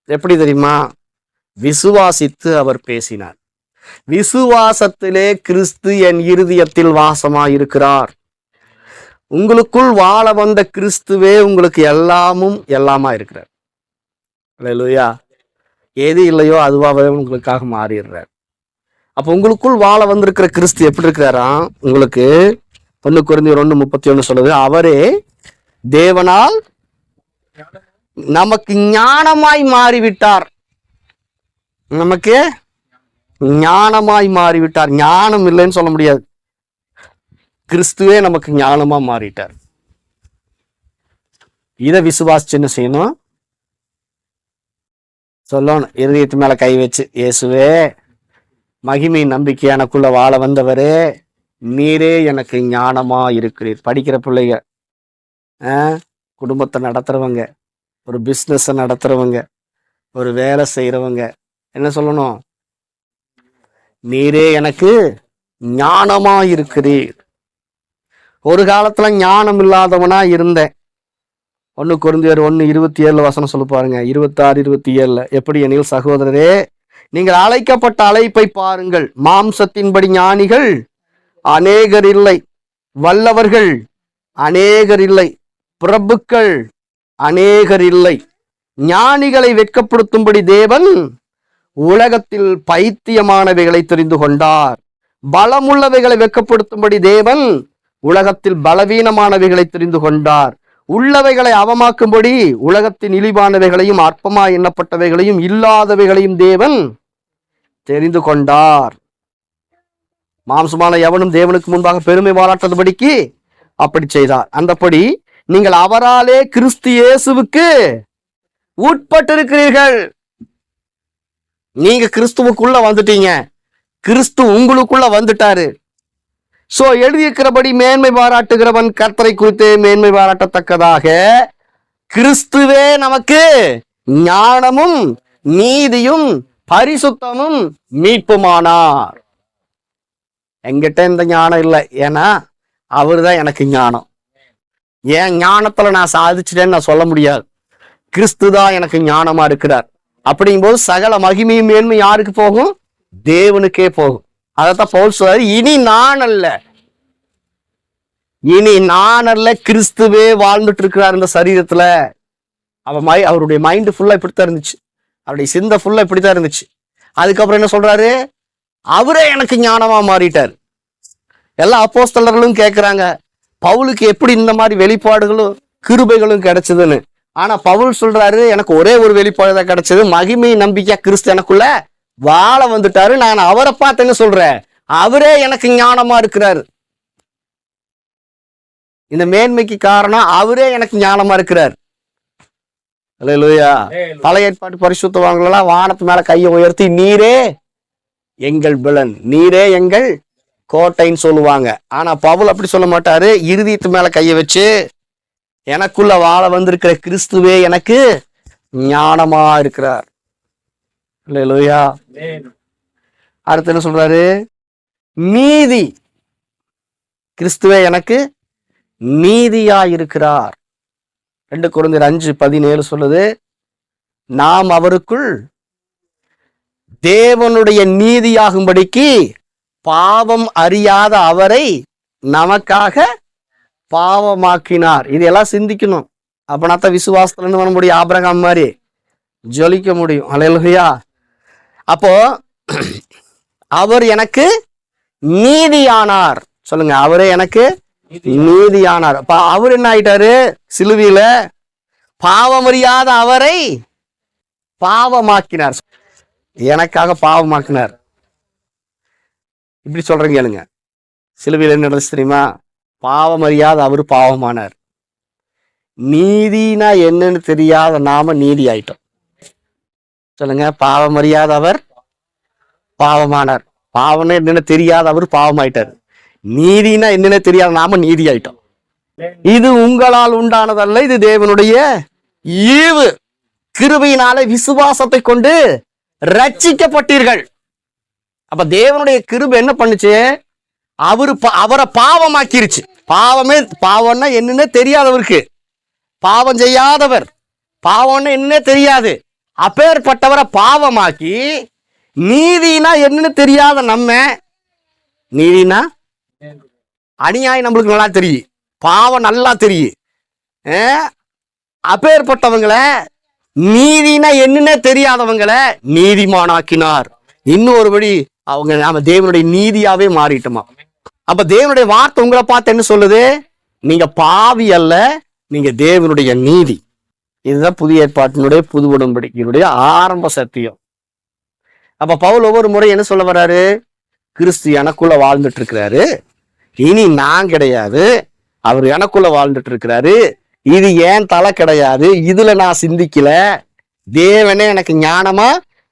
எப்படி தெரியுமா? விசுவாசித்து அவர் பேசினார். விசுவாசத்திலே கிறிஸ்து என் இருதயத்தில் வாசமாயிருக்கிறார். உங்களுக்குள் வாழ வந்த கிறிஸ்துவே உங்களுக்கு எல்லாமும் எல்லாமா இருக்கிறார். அல்லேலூயா. எது இல்லையோ அதுவாகவே உங்களுக்காக மாறிடுறார். அப்ப உங்களுக்குள் வாழ வந்திருக்கிற கிறிஸ்து எப்படி இருக்கிறாரா? உங்களுக்கு 1 கொரிந்தியர் 1:31 சொல்லுது, அவரே தேவனால் நமக்கு ஞானமாய் மாறிவிட்டார். நமக்கு ஞானமாய் மாறிவிட்டார். ஞானம் இல்லைன்னு சொல்ல முடியாது, கிறிஸ்துவே நமக்கு ஞானமா மாறிட்டார். இதை விசுவாசிச்சு என்ன செய்யணும்? சொல்லணும், இருதயத்து மேல கை வச்சு, இயேசுவே மகிமை நம்பிக்கை எனக்குள்ள வாழ வந்தவரே, நீரே எனக்கு ஞானமா இருக்கிறீர். படிக்கிற பிள்ளைங்க, குடும்பத்தை நடத்துறவங்க, ஒரு பிஸ்னஸ் நடத்துறவங்க, ஒரு வேலை செய்யறவங்க என்ன சொல்லணும்? நீரே எனக்கு ஞானமா இருக்கிறீர். ஒரு காலத்துல ஞானம் இல்லாதவனா இருந்தேன். 1 கொரிந்தியர் 1:27 சொல்ல பாருங்க, 26-27. எப்படி எனில் சகோதரரே, நீங்கள் அழைக்கப்பட்ட அழைப்பை பாருங்கள். மாம்சத்தின்படி ஞானிகள் அநேகர் இல்லை, வல்லவர்கள் அநேகர் இல்லை, பிரபுக்கள் அநேகர் இல்லை, ஞானிகளை வெட்கப்படுத்தும்படி தேவன் உலகத்தில் பைத்தியமானவைகளை தெரிந்து கொண்டார். பலமுள்ளவைகளை வெட்கப்படுத்தும்படி தேவன் உலகத்தில் பலவீனமானவைகளை தெரிந்து கொண்டார். உள்ளவைகளை அவமாக்கும்படி உலகத்தின் இழிவானவைகளையும் அற்பமா எண்ணப்பட்டவைகளையும் இல்லாதவைகளையும் தேவன் தெரிந்து கொண்டார். மாம்சமான எவனும் தேவனுக்கு முன்பாக பெருமை பாராட்டாதபடிக்கு அப்படி செய்தார். அந்தபடி நீங்கள் அவராலே கிறிஸ்து இயேசுவுக்கு உட்பட்டிருக்கிறீர்கள். நீங்க கிறிஸ்துவுக்குள்ள வந்துட்டீங்க, கிறிஸ்து உங்களுக்குள்ள வந்துட்டாரு. சோ எழுதியிருக்கிறபடி மேன்மை பாராட்டுகிறவன் கர்த்தரை குறித்து மேன்மை பாராட்டத்தக்கதாக கிறிஸ்துவே நமக்கு ஞானமும் நீதியும் பரிசுத்தமும் மீட்புமானார். என்கிட்ட இந்த ஞானம் இல்லை, ஏன்னா அவருதான் எனக்கு ஞானம். என் ஞானத்துல நான் சாதிச்சிட்டேன்னு நான் சொல்ல முடியாது. கிறிஸ்து தான் எனக்கு ஞானமா இருக்கிறார். அப்படிங்கும்போது சகல மகிமையும் மேன்மை யாருக்கு போகும்? தேவனுக்கே போகும். அதைத்தான் பவுல் சொல்றாரு, இனி நான் அல்ல கிறிஸ்துவே வாழ்ந்துட்டு இருக்கிறார் இந்த சரீரத்துல. அவருடைய மைண்ட் ஃபுல்லா இப்படித்தான் இருந்துச்சு, அவருடைய சிந்தை ஃபுல்லா இப்படித்தான் இருந்துச்சு. அதுக்கப்புறம் என்ன சொல்றாரு? அவரே எனக்கு ஞானமா மாறிட்டார். எல்லா அப்போஸ்தலர்களும் கேட்கிறாங்க, பவுலுக்கு எப்படி இந்த மாதிரி வெளிப்பாடுகளும் கிருபைகளும் கிடைச்சதுன்னு. ஆனா பவுல் சொல்றாரு, எனக்கு ஒரே ஒரு வெளிப்பாடுதான் கிடைச்சது, மகிமை நம்பிக்கை கிறிஸ்து எனக்குள்ள வாழ வந்துட்டாரு. நான் அவரை பார்த்தேன்னு சொல்றேன், அவரே எனக்கு ஞானமா இருக்கிறாரு. இந்த மேன்மைக்கு காரணம் அவரே எனக்கு ஞானமா இருக்கிறார். அல்லேலூயா. பழைய ஏற்பாட்டு பரிசுத்தவான்களெல்லாம் வானத்து மேல கையை உயர்த்தி நீரே எங்கள் பலன், நீரே எங்கள் கோட்டைன்னு சொல்லுவாங்க. ஆனா பவுல் அப்படி சொல்ல மாட்டாரு. இருதயத்து மேல கையை வச்சு எனக்குள்ள வாழ வந்திருக்கிற கிறிஸ்துவே எனக்கு ஞானமா இருக்கிறார். அல்லேலூயா. அடுத்து என்ன சொல்றாரு? நீதி, கிறிஸ்துவே எனக்கு நீதியா இருக்கிறார். 2 கொரிந்தியர் 5:17 சொல்லுது, நாம் அவருக்குள் தேவனுடைய நீதியாகும்படிக்கு பாவம் அறியாத அவரை நமக்காக பாவமாக்கினார். இதெல்லாம் சிந்திக்கணும். அப்பனாத்தான் விசுவாசத்துல வர முடியும், ஆபிரகாம் மாதிரி ஜொலிக்க முடியும். அல்லேலூயா. அப்போ அவர் எனக்கு நீதியானார். சொல்லுங்க, அவரே எனக்கு நீதியானார். அவர் என்ன ஆயிட்டாரு? சிலுவையில பாவம் அறியாத அவரை பாவமாக்கினார், எனக்காக பாவமாக்கினார். இப்படி சொல்றீங்க கேளுங்க. சிலுவையில என்ன நடந்துச்சு தெரியுமா? பாவம் அறியாத அவர் பாவமானார். நீதினா என்னன்னு தெரியாத நாம நீதி ஆயிட்டோம். சொல்லுங்க, பாவம் அறியாத அவர் பாவமானார். பாவம்னு என்னன்னு தெரியாத அவர் பாவமாயிட்டார். நீதினா என்னன்னு தெரியாத நாம நீதி ஆயிட்டோம். இது உங்களால் உண்டானதல்ல, இது தேவனுடைய ஈவு. கிருபையினாலே விசுவாசத்தை கொண்டு ரட்சிக்கப்பட்டீர்கள். அப்ப தேவனுடைய கிருபை என்ன பண்ணுச்சு? அவரை பாவமாக்கிருச்சு. பாவம்னா என்னன்னு தெரியாதவருக்கு, பாவம் செய்யாதவர், பாவம்னா என்னன்னே தெரியாது, அப்பேற்பட்டவரை பாவமாக்கி நீதினா என்னன்னு தெரியாத நம்ம, நீதினா அநியாயம் நம்மளுக்கு நல்லா தெரியும், பாவம் நல்லா தெரியும். அப்பேற்பட்டவங்களை, நீதினா என்னன்னே தெரியாதவங்களை நீதிமானாக்கினார். இன்னொருபடி அவங்க நாம தேவனுடைய நீதியாவே மாறிட்டோமா. அப்ப தேவனுடைய வார்த்தை உங்களை பார்த்து என்ன சொல்லுது? நீங்க பாவி அல்ல, நீங்க தேவனுடைய நீதி. இதுதான் புதிய ஏற்பாட்டினுடைய புது உடன்படிக்கையினுடைய ஆரம்ப சத்தியம். அப்ப பவுல் ஒவ்வொரு முறை என்ன சொல்ல வர்றாரு? கிறிஸ்து எனக்குள்ள வாழ்ந்துட்டு இருக்கிறாரு, இனி நான் கிடையாது, அவர் எனக்குள்ள வாழ்ந்துட்டு இருக்கிறாரு, இது ஏன் தலை கிடையாது, இதுல நான் சிந்திக்கல, தேவனே எனக்கு ஞானமா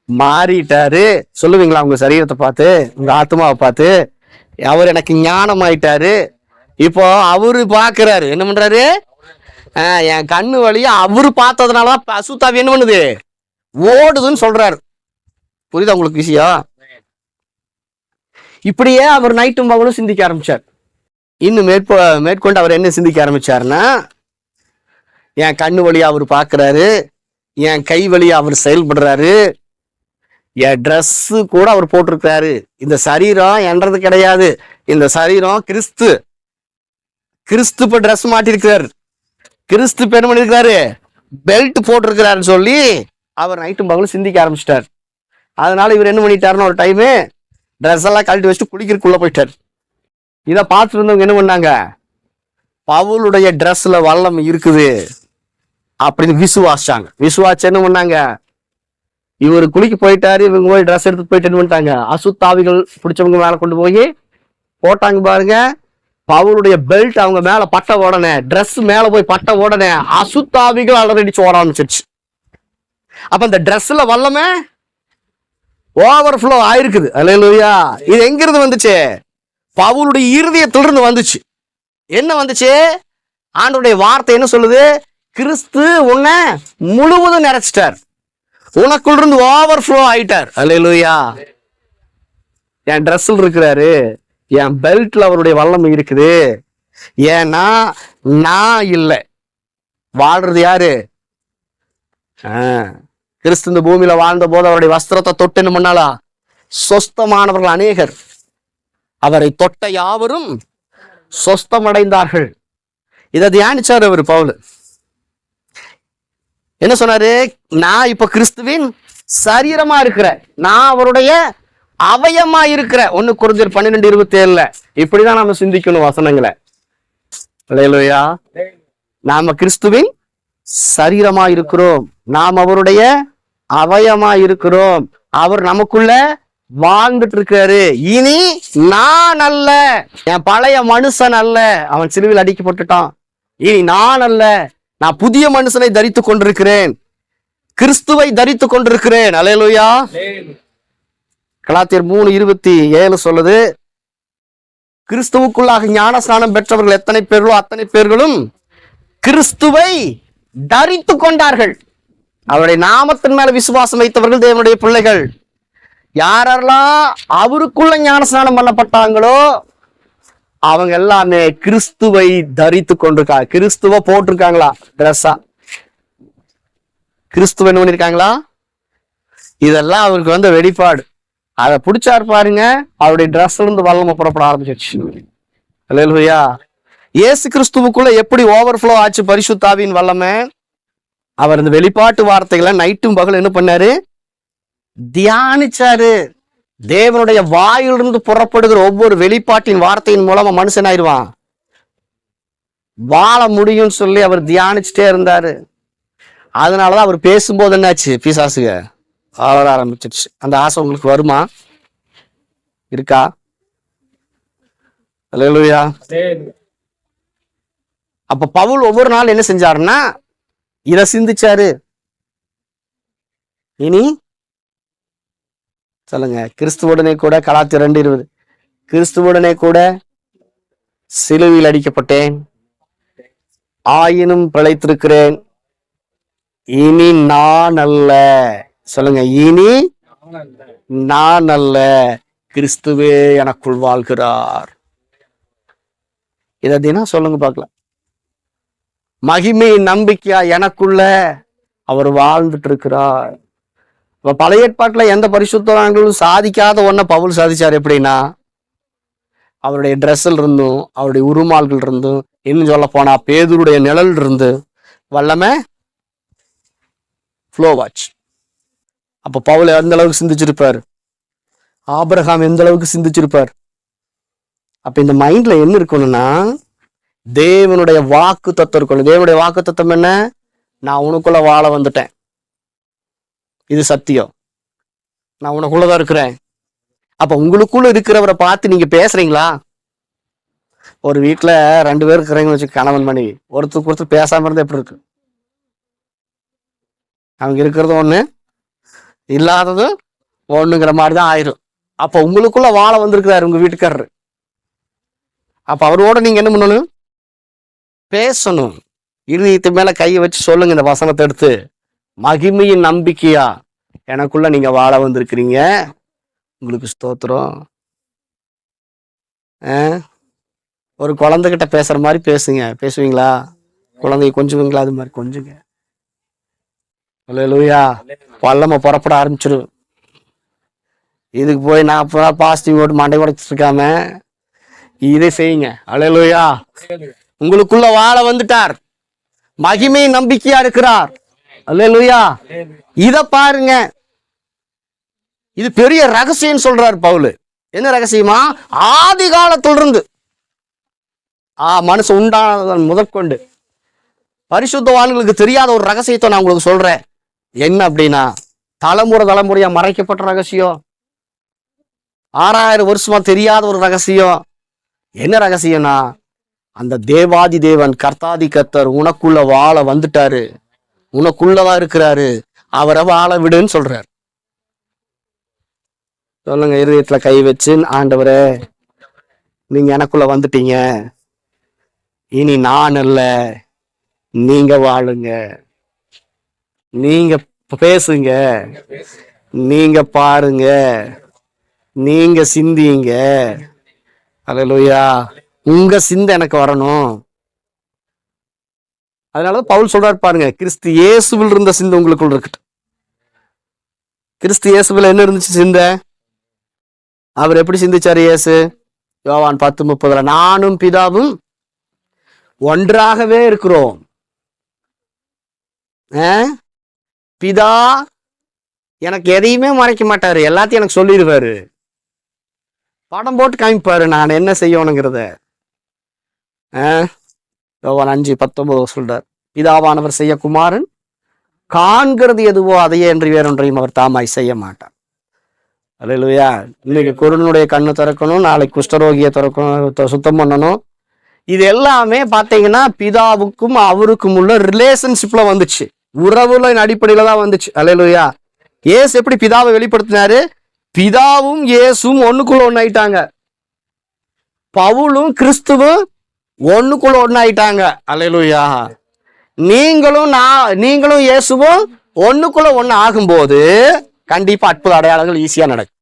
மாறிட்டாரு. சொல்லுவீங்களா உங்க சரீரத்தை பார்த்து, உங்க ஆத்மாவை பார்த்து? அவர் எனக்கு ஞானம் ஆயிட்டாரு. இப்போ அவரு பாக்குறாரு, என்ன பண்றாரு? என் கண்ணு வழியா அவரு பார்த்ததுனாலதான் அசுத்தாவி என்ன பண்ணுது? ஓடுதுன்னு சொல்றாரு. புரியுதா உங்களுக்கு விஷயம்? இப்படியே அவர் நைட்டும் பகலும் சிந்திக்க ஆரம்பிச்சார். இன்னும் மேற்கொண்டு அவர் என்ன சிந்திக்க ஆரம்பிச்சாருன்னா, என் கண்ணு வழியா அவர் பாக்குறாரு, என் கை வழியா அவர் செயல்படுறாரு, என் ட்ரெஸ் கூட அவர் போட்டிருக்கிறாரு. இந்த சரீரம் என்றது கிடையாது, இந்த சரீரம் கிறிஸ்து இப்ப ட்ரெஸ் மாட்டிருக்கிறாரு. கிறிஸ்து என்ன பண்ணிருக்கிறாரு? பெல்ட் போட்டிருக்கிறாருன்னு சொல்லி அவர் நைட்டும் பகலும் சிந்திக்க ஆரம்பிச்சிட்டார். அதனால இவர் என்ன பண்ணிட்டாருன்னு ஒரு டைமு ட்ரெஸ் எல்லாம் கழட்டி வச்சுட்டு குளிக்கிறதுக்குள்ள போயிட்டார். இதை பார்த்துட்டு இருந்தவங்க என்ன பண்ணாங்க, பவுலுடைய ட்ரெஸ்ல வல்லம் இருக்குது அப்படின்னு விசுவாசிச்சாங்க. விசுவாச்சு என்ன பண்ணாங்க, இவர் குளிக்க போயிட்டாரு, இவங்க போய் ட்ரெஸ் எடுத்து போயிட்டு என்ன பண்ணிட்டாங்க, அசுத்தாவிகள் பிடிச்சவங்க மேல கொண்டு போய் போட்டாங்க பாருங்க. பவுலுடைய பெல்ட் அவங்க மேல பட்ட உடனே, ட்ரெஸ் மேல போய் பட்ட உடனே அசுத்தாவிகள் அலறடிச்சு ஓட ஆரம்பிச்சிருச்சு. அப்ப இந்த ட்ரெஸ்ல வல்லமே ஓவர்ஃப்ளோ ஆயிருக்குது. அல்லேலூயா. இது எங்கிருந்து வந்துச்சு, பவுலுடைய இருதயத்திலிருந்து வந்துச்சு. என்ன வந்துச்சு, ஆண்டவருடைய வார்த்தை என்ன சொல்லுது, கிறிஸ்து உன்னை முழுவதும் நிறைச்சிட்டார், உனக்குள்ள இருந்து ஓவர்ஃப்ளோ ஆயிட்டார். அல்லேலூயா. என் ட்ரெஸ்ஸில் இருக்கிறாரு, என் பெல்ட்ல அவருடைய வல்லமை இருக்குது. ஏன்னா நான் இல்லை, வாழ்றது யாரு, கிறிஸ்து இந்த பூமியில வாழ்ந்த போது அவருடைய வஸ்திரத்தை தொட்டு என்ன பண்ணாலா, சொஸ்தமானவர்கள் அநேகர், அவரை தொட்ட யாவரும் சொஸ்தமடைந்தார்கள். இதை தியானிச்சார் அவர் பவுல். என்ன சொன்னாரு, நான் இப்ப கிறிஸ்துவின் சரீரமா இருக்கிறேன், நான் அவருடைய அவயமா இருக்கிற. 1 கொரிந்தியர் 12:27 இப்படிதான் நாம சிந்திக்கணும் வசனங்களை. அல்லேலூயா. நாம கிறிஸ்துவின் சரீரமா இருக்கிறோம், நாம் அவருடைய அவயமா இருக்கிறோம், அவர் நமக்குள்ள வாழ்ந்துட்டு இருக்காரு. இனி நான் அல்ல, என் பழைய மனுஷன் அல்ல, அவன் சிலுவையில் அடிக்கப்பட்டுட்டான். இனி நான் அல்ல, நான் புதிய மனுஷனை தரித்து கொண்டிருக்கிறேன், கிறிஸ்துவை தரித்து கொண்டிருக்கிறேன். அல்லேலூயா. கலாத்தியர் 3:27 சொல்லுது, கிறிஸ்துவுக்குள்ளாக ஞானஸ்நானம் பெற்றவர்கள் எத்தனை பேர்களோ அத்தனை பேர்களும் கிறிஸ்துவை தரித்து கொண்டார்கள். அவருடைய நாமத்தின் மேல விசுவாசம் வைத்தவர்கள் தேவனுடைய பிள்ளைகள். யாரெல்லாம் அவருக்குள்ள ஞானஸ்நானம் பண்ணப்பட்டாங்களோ அவங்க எல்லாமே கிறிஸ்துவை தரித்து கொண்டிருக்காங்க. கிறிஸ்துவ போட்டிருக்காங்களா ட்ரெஸ்ஸா, கிறிஸ்துவ என்ன பண்ணிருக்காங்களா, இதெல்லாம் அவருக்கு வந்த வெளிப்பாடு. அதை பிடிச்சாரு பாருங்க, அவருடைய ட்ரெஸ்ல இருந்து வல்லமை புறப்பட ஆரம்பிச்சிருச்சு. அல்லேலூயா. இயேசு கிறிஸ்துவுக்குள்ள எப்படி ஓவர்ஃப்ளோ ஆச்சு பரிசுத்தாவின் வல்லமை, அவர் இந்த வெளிப்பாட்டு வார்த்தைகளை நைட்டும் பகல் என்ன பண்ணாரு, தியானிச்சாரு. தேவனுடைய வாயிலிருந்து புறப்படுகிற ஒவ்வொரு வெளிப்பாட்டின் வார்த்தையின் மூலமா மனுஷன் ஆயிடுவான், வாழ முடியும்னு சொல்லி அவர் தியானிச்சுட்டே இருந்தாரு. அதனாலதான் அவர் பேசும்போது என்னாச்சு, பிசாசுக ஆள ஆரம்பிச்சிருச்சு. அந்த ஆசை உங்களுக்கு வருமா, இருக்கா? அல்லேலூயா. அப்ப பவுல் ஒவ்வொரு நாள் என்ன செஞ்சாருன்னா இத சிந்திச்சாரு. இனி சொல்லுங்க, கிறிஸ்துவுடனே கூட, கலாத்தியர் 2:20, கிறிஸ்துவுடனே கூட சிலுவையில் அடிக்கப்பட்டேன், ஆயினும் பிழைத்திருக்கிறேன், இனி நான் அல்ல. சொல்லுங்க, இனி நான் அல்ல, கிறிஸ்துவே எனக்குள் வாழ்கிறார். இத தினம் சொல்லுங்க பார்க்கலாம். மகிமையின் நம்பிக்கையா எனக்குள்ள அவர் வாழ்ந்துட்டு இருக்கிறார். இப்ப பழைய ஏற்பாட்டுல எந்த பரிசுத்தவான்களும் சாதிக்காத ஒன்ன பவுல் சாதிச்சார். எப்படின்னா, அவருடைய ட்ரெஸ்ஸில் இருந்தும், அவருடைய உருமால்கள் இருந்தும், இன்னும் சொல்ல போனா பேதுருடைய நிழல் இருந்து வல்லமை ஃப்ளோ வாட்ச். அப்ப பவுல் எந்த அளவுக்கு சிந்திச்சிருப்பார், ஆபிரகாம் எந்த அளவுக்கு சிந்திச்சிருப்பார். அப்ப இந்த மைண்ட்ல என்ன இருக்கணும்னா, தேவனுடைய வாக்கு தத்துவம் இருக்கணும். தேவனுடைய வாக்கு தத்துவம் என்ன, நான் உனக்குள்ள வாழ வந்துட்டேன், இது சத்தியம், நான் உனக்குள்ளதான் இருக்கிறேன். அப்ப உங்களுக்குள்ள இருக்கிறவரை பார்த்து நீங்க பேசுறீங்களா? ஒரு வீட்டுல 2 பேர் இருக்கிறீங்கன்னு வச்சு, கணவன் மனைவி, ஒருத்தருக்கு ஒருத்தர் பேசாம இருந்தா எப்படி இருக்கு? அவங்க இருக்கிறது ஒண்ணு, இல்லாதது ஒண்ணுங்கிற மாதிரிதான் ஆயிரும். அப்ப உங்களுக்குள்ள வாழ வந்திருக்கிறாரு உங்க வீட்டுக்காரரு. அப்ப அவரோட நீங்க என்ன பண்ணணும், பேசணும். இருதயத்து மேல கையை வச்சு சொல்லுங்க இந்த வசனத்தை எடுத்து, மகிமையின் நம்பிக்கையா எனக்குள்ள நீங்க வாழ வந்திருக்கிறீங்க, உங்களுக்கு ஸ்தோத்திரம். ஒரு குழந்தைகிட்ட பேசுற மாதிரி பேசுங்க. பேசுவீங்களா? குழந்தைய கொஞ்சுவீங்களா? அது மாதிரி கொஞ்சுங்க. அல்லேலூயா. வல்லமை புறப்பட ஆரம்பிச்சிடும். இதுக்கு போய் நான் பாசிட்டிவ் ஓட்டு மண்டை உடைச்சிட்டு இருக்காம இதை செய்யுங்க. அல்லேலூயா. உங்களுக்குள்ள வாழ வந்துட்டார், மகிமை நம்பிக்கையா இருக்கிறார், அல்லேலூயா. இத பாருங்க, இது பெரிய ரகசியம் சொல்றாரு பவுல். என்ன ரகசியமா? ஆதி காலத்திலிருந்து மனுஷன் உண்டானதன் முதற்கொண்டு பரிசுத்தவான்களுக்கு தெரியாத ஒரு ரகசியத்தை நான் உங்களுக்கு சொல்றேன். என்ன அப்படின்னா, தலைமுறையா மறைக்கப்பட்ட ரகசியம், 6000 வருஷமா தெரியாத ஒரு ரகசியம். என்ன ரகசியம்னா, அந்த தேவாதி தேவன் கர்த்தாதி கர்த்தர் உனக்குள்ள வாழ வந்துட்டாரு, உனக்குள்ளவா இருக்கிறாரு, அவரை வாழ விடுன்னு சொல்றாரு. சொல்லுங்க, இருதயத்துல கை வச்சு, ஆண்டவரே நீங்க எனக்குள்ள வந்துட்டீங்க, இனி நான் அல்ல, நீங்க வாழுங்க, நீங்க பேசுங்க, நீங்க பாருங்க, நீங்க சிந்திங்க. அல்லேலூயா. உங்க சிந்தை எனக்கு வரணும். அதனால பவுல் சொல்றாரு பாருங்க, கிறிஸ்து இயேசுவில் இருந்த சிந்தை உங்களுக்குள்ள இருக்கட்டும். கிறிஸ்து இயேசுவில் என்ன இருந்துச்சு சிந்தை? அவர் எப்படி சிந்திச்சாரு இயேசு? யோவான் 10:30, நானும் பிதாவும் ஒன்றாகவே இருக்கிறோம். பிதா எனக்கு எதையுமே மறைக்க மாட்டாரு, எல்லாத்தையும் எனக்கு சொல்லிடுவாரு, படம் போட்டு காமிப்பாரு நான் என்ன செய்யணுங்கிறத. யோவான் 5:19 சொல்றார், பிதாவானவர் செய்ய குமாரன் காண்கிறது எதுவோ அதையே என்று வேறொன்றையும் அவர் தாமாய் செய்ய மாட்டார். அல்லேலூயா. இன்னைக்கு குருடனுடைய கண்ணு திறக்கணும், நாளைக்கு குஷ்டரோகியை திறக்கணும், சுத்தம் பண்ணணும். இது எல்லாமே பார்த்தீங்கன்னா பிதாவுக்கும் அவருக்கும் உள்ள ரிலேஷன்ஷிப்ல வந்துச்சு, உறவுல அடிப்படையில தான் வந்துச்சு. அல்லேலூயா. இயேசு எப்படி பிதாவை வெளிப்படுத்தினாரு? பிதாவும் இயேசுவும் ஒண்ணுக்குள்ள ஒண்ணு ஆயிட்டாங்க. பவுலும் கிறிஸ்துவும் ஒண்ணுக்குள்ள ஒண்ணு ஆயிட்டாங்க. அல்லேலூயா. நீங்களும் இயேசுவும் ஒண்ணுக்குள்ள ஒண்ணு ஆகும்போது கண்டிப்பா அற்புத அடையாளங்கள் ஈஸியா நடக்கும்.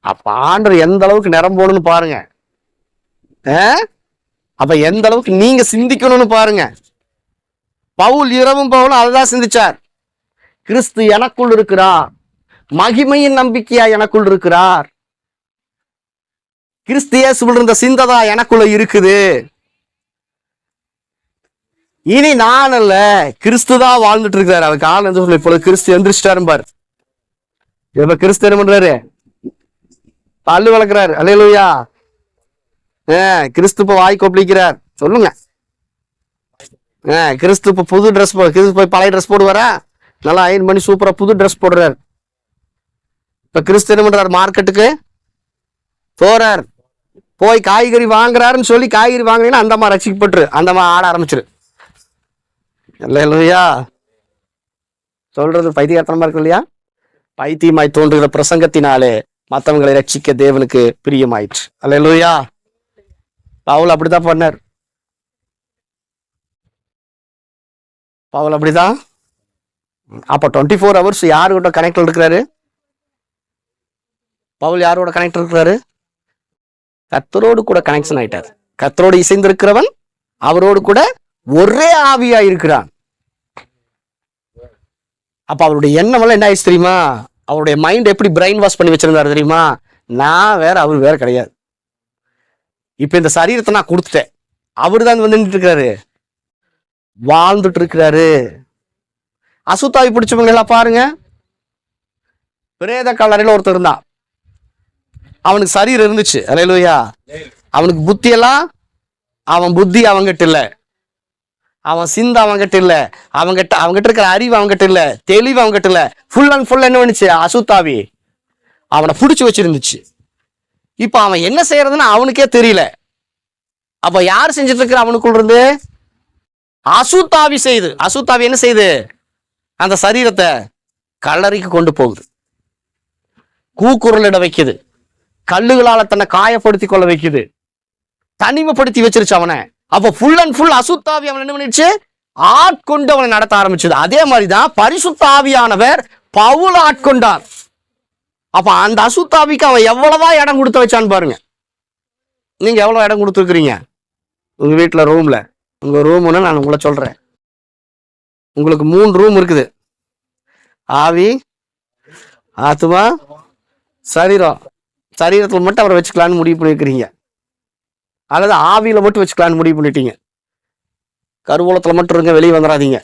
அப்ப ஆண்டவர் எந்த அளவுக்கு நிரம்பணும்னு பாருங்க. அப்ப எந்த அளவுக்கு நீங்க சிந்திக்கணும்னு பாருங்க. பவுல் இரவும் பவுலும் அதுதான் சிந்திச்சார். கிறிஸ்து எனக்குள் இருக்கிறார், மகிமையின் நம்பிக்கையா எனக்குள் இருக்கிறார், கிறிஸ்து இயேசுவில் இருந்த சிந்ததா எனக்குள்ள இருக்குது. இனி நான் அல்ல, கிறிஸ்து தான் வாழ்ந்துட்டு இருக்காரு. அவர் காலம் சொல்லி இப்பொழுது கிறிஸ்து எந்திரிச்சிட்டாரு பாரு. இப்ப கிறிஸ்து என்ன பண்றாரு? பல்லு வளர்க்கிறாரு. அல்லேலூயா. கிறிஸ்து இப்ப வாய் கொப்பளிக்கிறார். சொல்லுங்க. கிறிஸ்து இப்ப புது ட்ரெஸ் கிறிஸ்து போய் பழைய ட்ரெஸ் போடுவாரா? நல்லா அயன் பண்ணி சூப்பரா புது ட்ரெஸ் போடுறாரு. இப்ப கிறிஸ்து என்ன பண்றாரு? மார்க்கெட்டுக்கு போறார், போய் காய்கறி வாங்குறாருன்னு சொல்லி காய்கறி வாங்கினீங்கன்னா அந்த மாதிரி ரசிக்கப்பட்டு அந்த மாதிரி ஆட ஆரம்பிச்சிரு. அல்லேலூயா. சொல்றது பைத்தியகாரத்தனமா இருக்கு இல்லையா? பைத்தியமாய் தோன்றுகிற பிரசங்கத்தினாலே மற்றவங்களை ரட்சிக்க தேவனுக்கு பிரியமாயிற்று. அல்லேலூயா. பவுல் அப்படிதான் பண்ணார். பவுல் அப்படிதான். அப்ப 24 hours யாரோட கனெக்ட் இருக்கிறாரு? பவுல் யாரோட கனெக்ட் இருக்கிறாரு? கர்த்தரோடு கூட கனெக்ஷன் ஆயிட்டார். கர்த்தரோடு இசைந்திருக்கிறவன் அவரோடு கூட ஒரே ஆவியா இருக்கிறான். அப்ப அவருடைய எண்ணம் எல்லாம் என்ன ஆயிடுச்சு தெரியுமா? அவருடைய மைண்ட் எப்படி பிரெயின் வாஷ் பண்ணி வச்சிருந்தாரு தெரியுமா? நான் வேற, அவர் வேற கிடையாது. இப்ப இந்த சரீரத்தை நான் கொடுத்துட்டேன், அவரு தான் வந்துட்டு இருக்கிறாரு, வாழ்ந்துட்டு இருக்கிறாரு. அசுத்தாவி பிடிச்சவங்க எல்லாம் பாருங்க. பிரேத கல்லறையில ஒருத்தர் இருந்தான், அவனுக்கு சரீரம் இருந்துச்சு. அல்லேலூயா. அவனுக்கு புத்தி எல்லாம், அவன் புத்தி அவங்கிட்ட இல்ல, அவன் சிந்தை அவங்கிட்ட இல்ல, அவங்கிட்ட இருக்கிற அறிவு அவங்கிட்ட இல்ல, தெளிவு அவங்கிட்ட இல்ல. ஃபுல் அண்ட் ஃபுல் என்ன பண்ணுச்சு? அசுத்தாவி அவனை பிடிச்சு வச்சிருந்துச்சு. இப்ப அவன் என்ன செய்யறதுன்னு அவனுக்கே தெரியல. அப்ப யார் செஞ்சுட்டு இருக்கிற? அவனுக்குள்ள இருந்து அசுத்தாவி செய்து. அசுத்தாவி என்ன செய்யுது? அந்த சரீரத்தை கல்லறைக்கு கொண்டு போகுது, கூக்குரலிட வைக்குது, கல்லுகளால தன்னை காயப்படுத்தி கொள்ள வைக்குது, தனிமைப்படுத்தி வச்சிருச்சு அவனை. அப்ப ஃபுல் அண்ட் ஃபுல் அசுத்தாவி அவன் என்ன பண்ணிடுச்சு? ஆட்கொண்டு அவனை நடத்த ஆரம்பிச்சது. அதே மாதிரிதான் பரிசுத்த ஆவியானவர் பவுல் ஆட்கொண்டார். அப்ப அந்த அசுத்தாவிக்கு அவன் எவ்வளவா இடம் கொடுத்து வச்சான்னு பாருங்க. நீங்க எவ்வளவு இடம் கொடுத்துருக்கிறீங்க உங்க வீட்டுல? ரூம்ல, உங்க ரூம்னு நான் உங்களை சொல்றேன், உங்களுக்கு 3 ரூம் இருக்குது. ஆவி, ஆத்மா, சரீரம். சரீரத்துல மட்டும் அவரை வச்சுக்கலான்னு முடிவு பண்ணிருக்கிறீங்க, அல்லது ஆவியில மட்டும் வச்சுக்கலான்னு முடிவு பண்ணிட்டீங்க. கருவூலத்துல மட்டும் இருங்க, வெளியே வந்துடாதீங்க.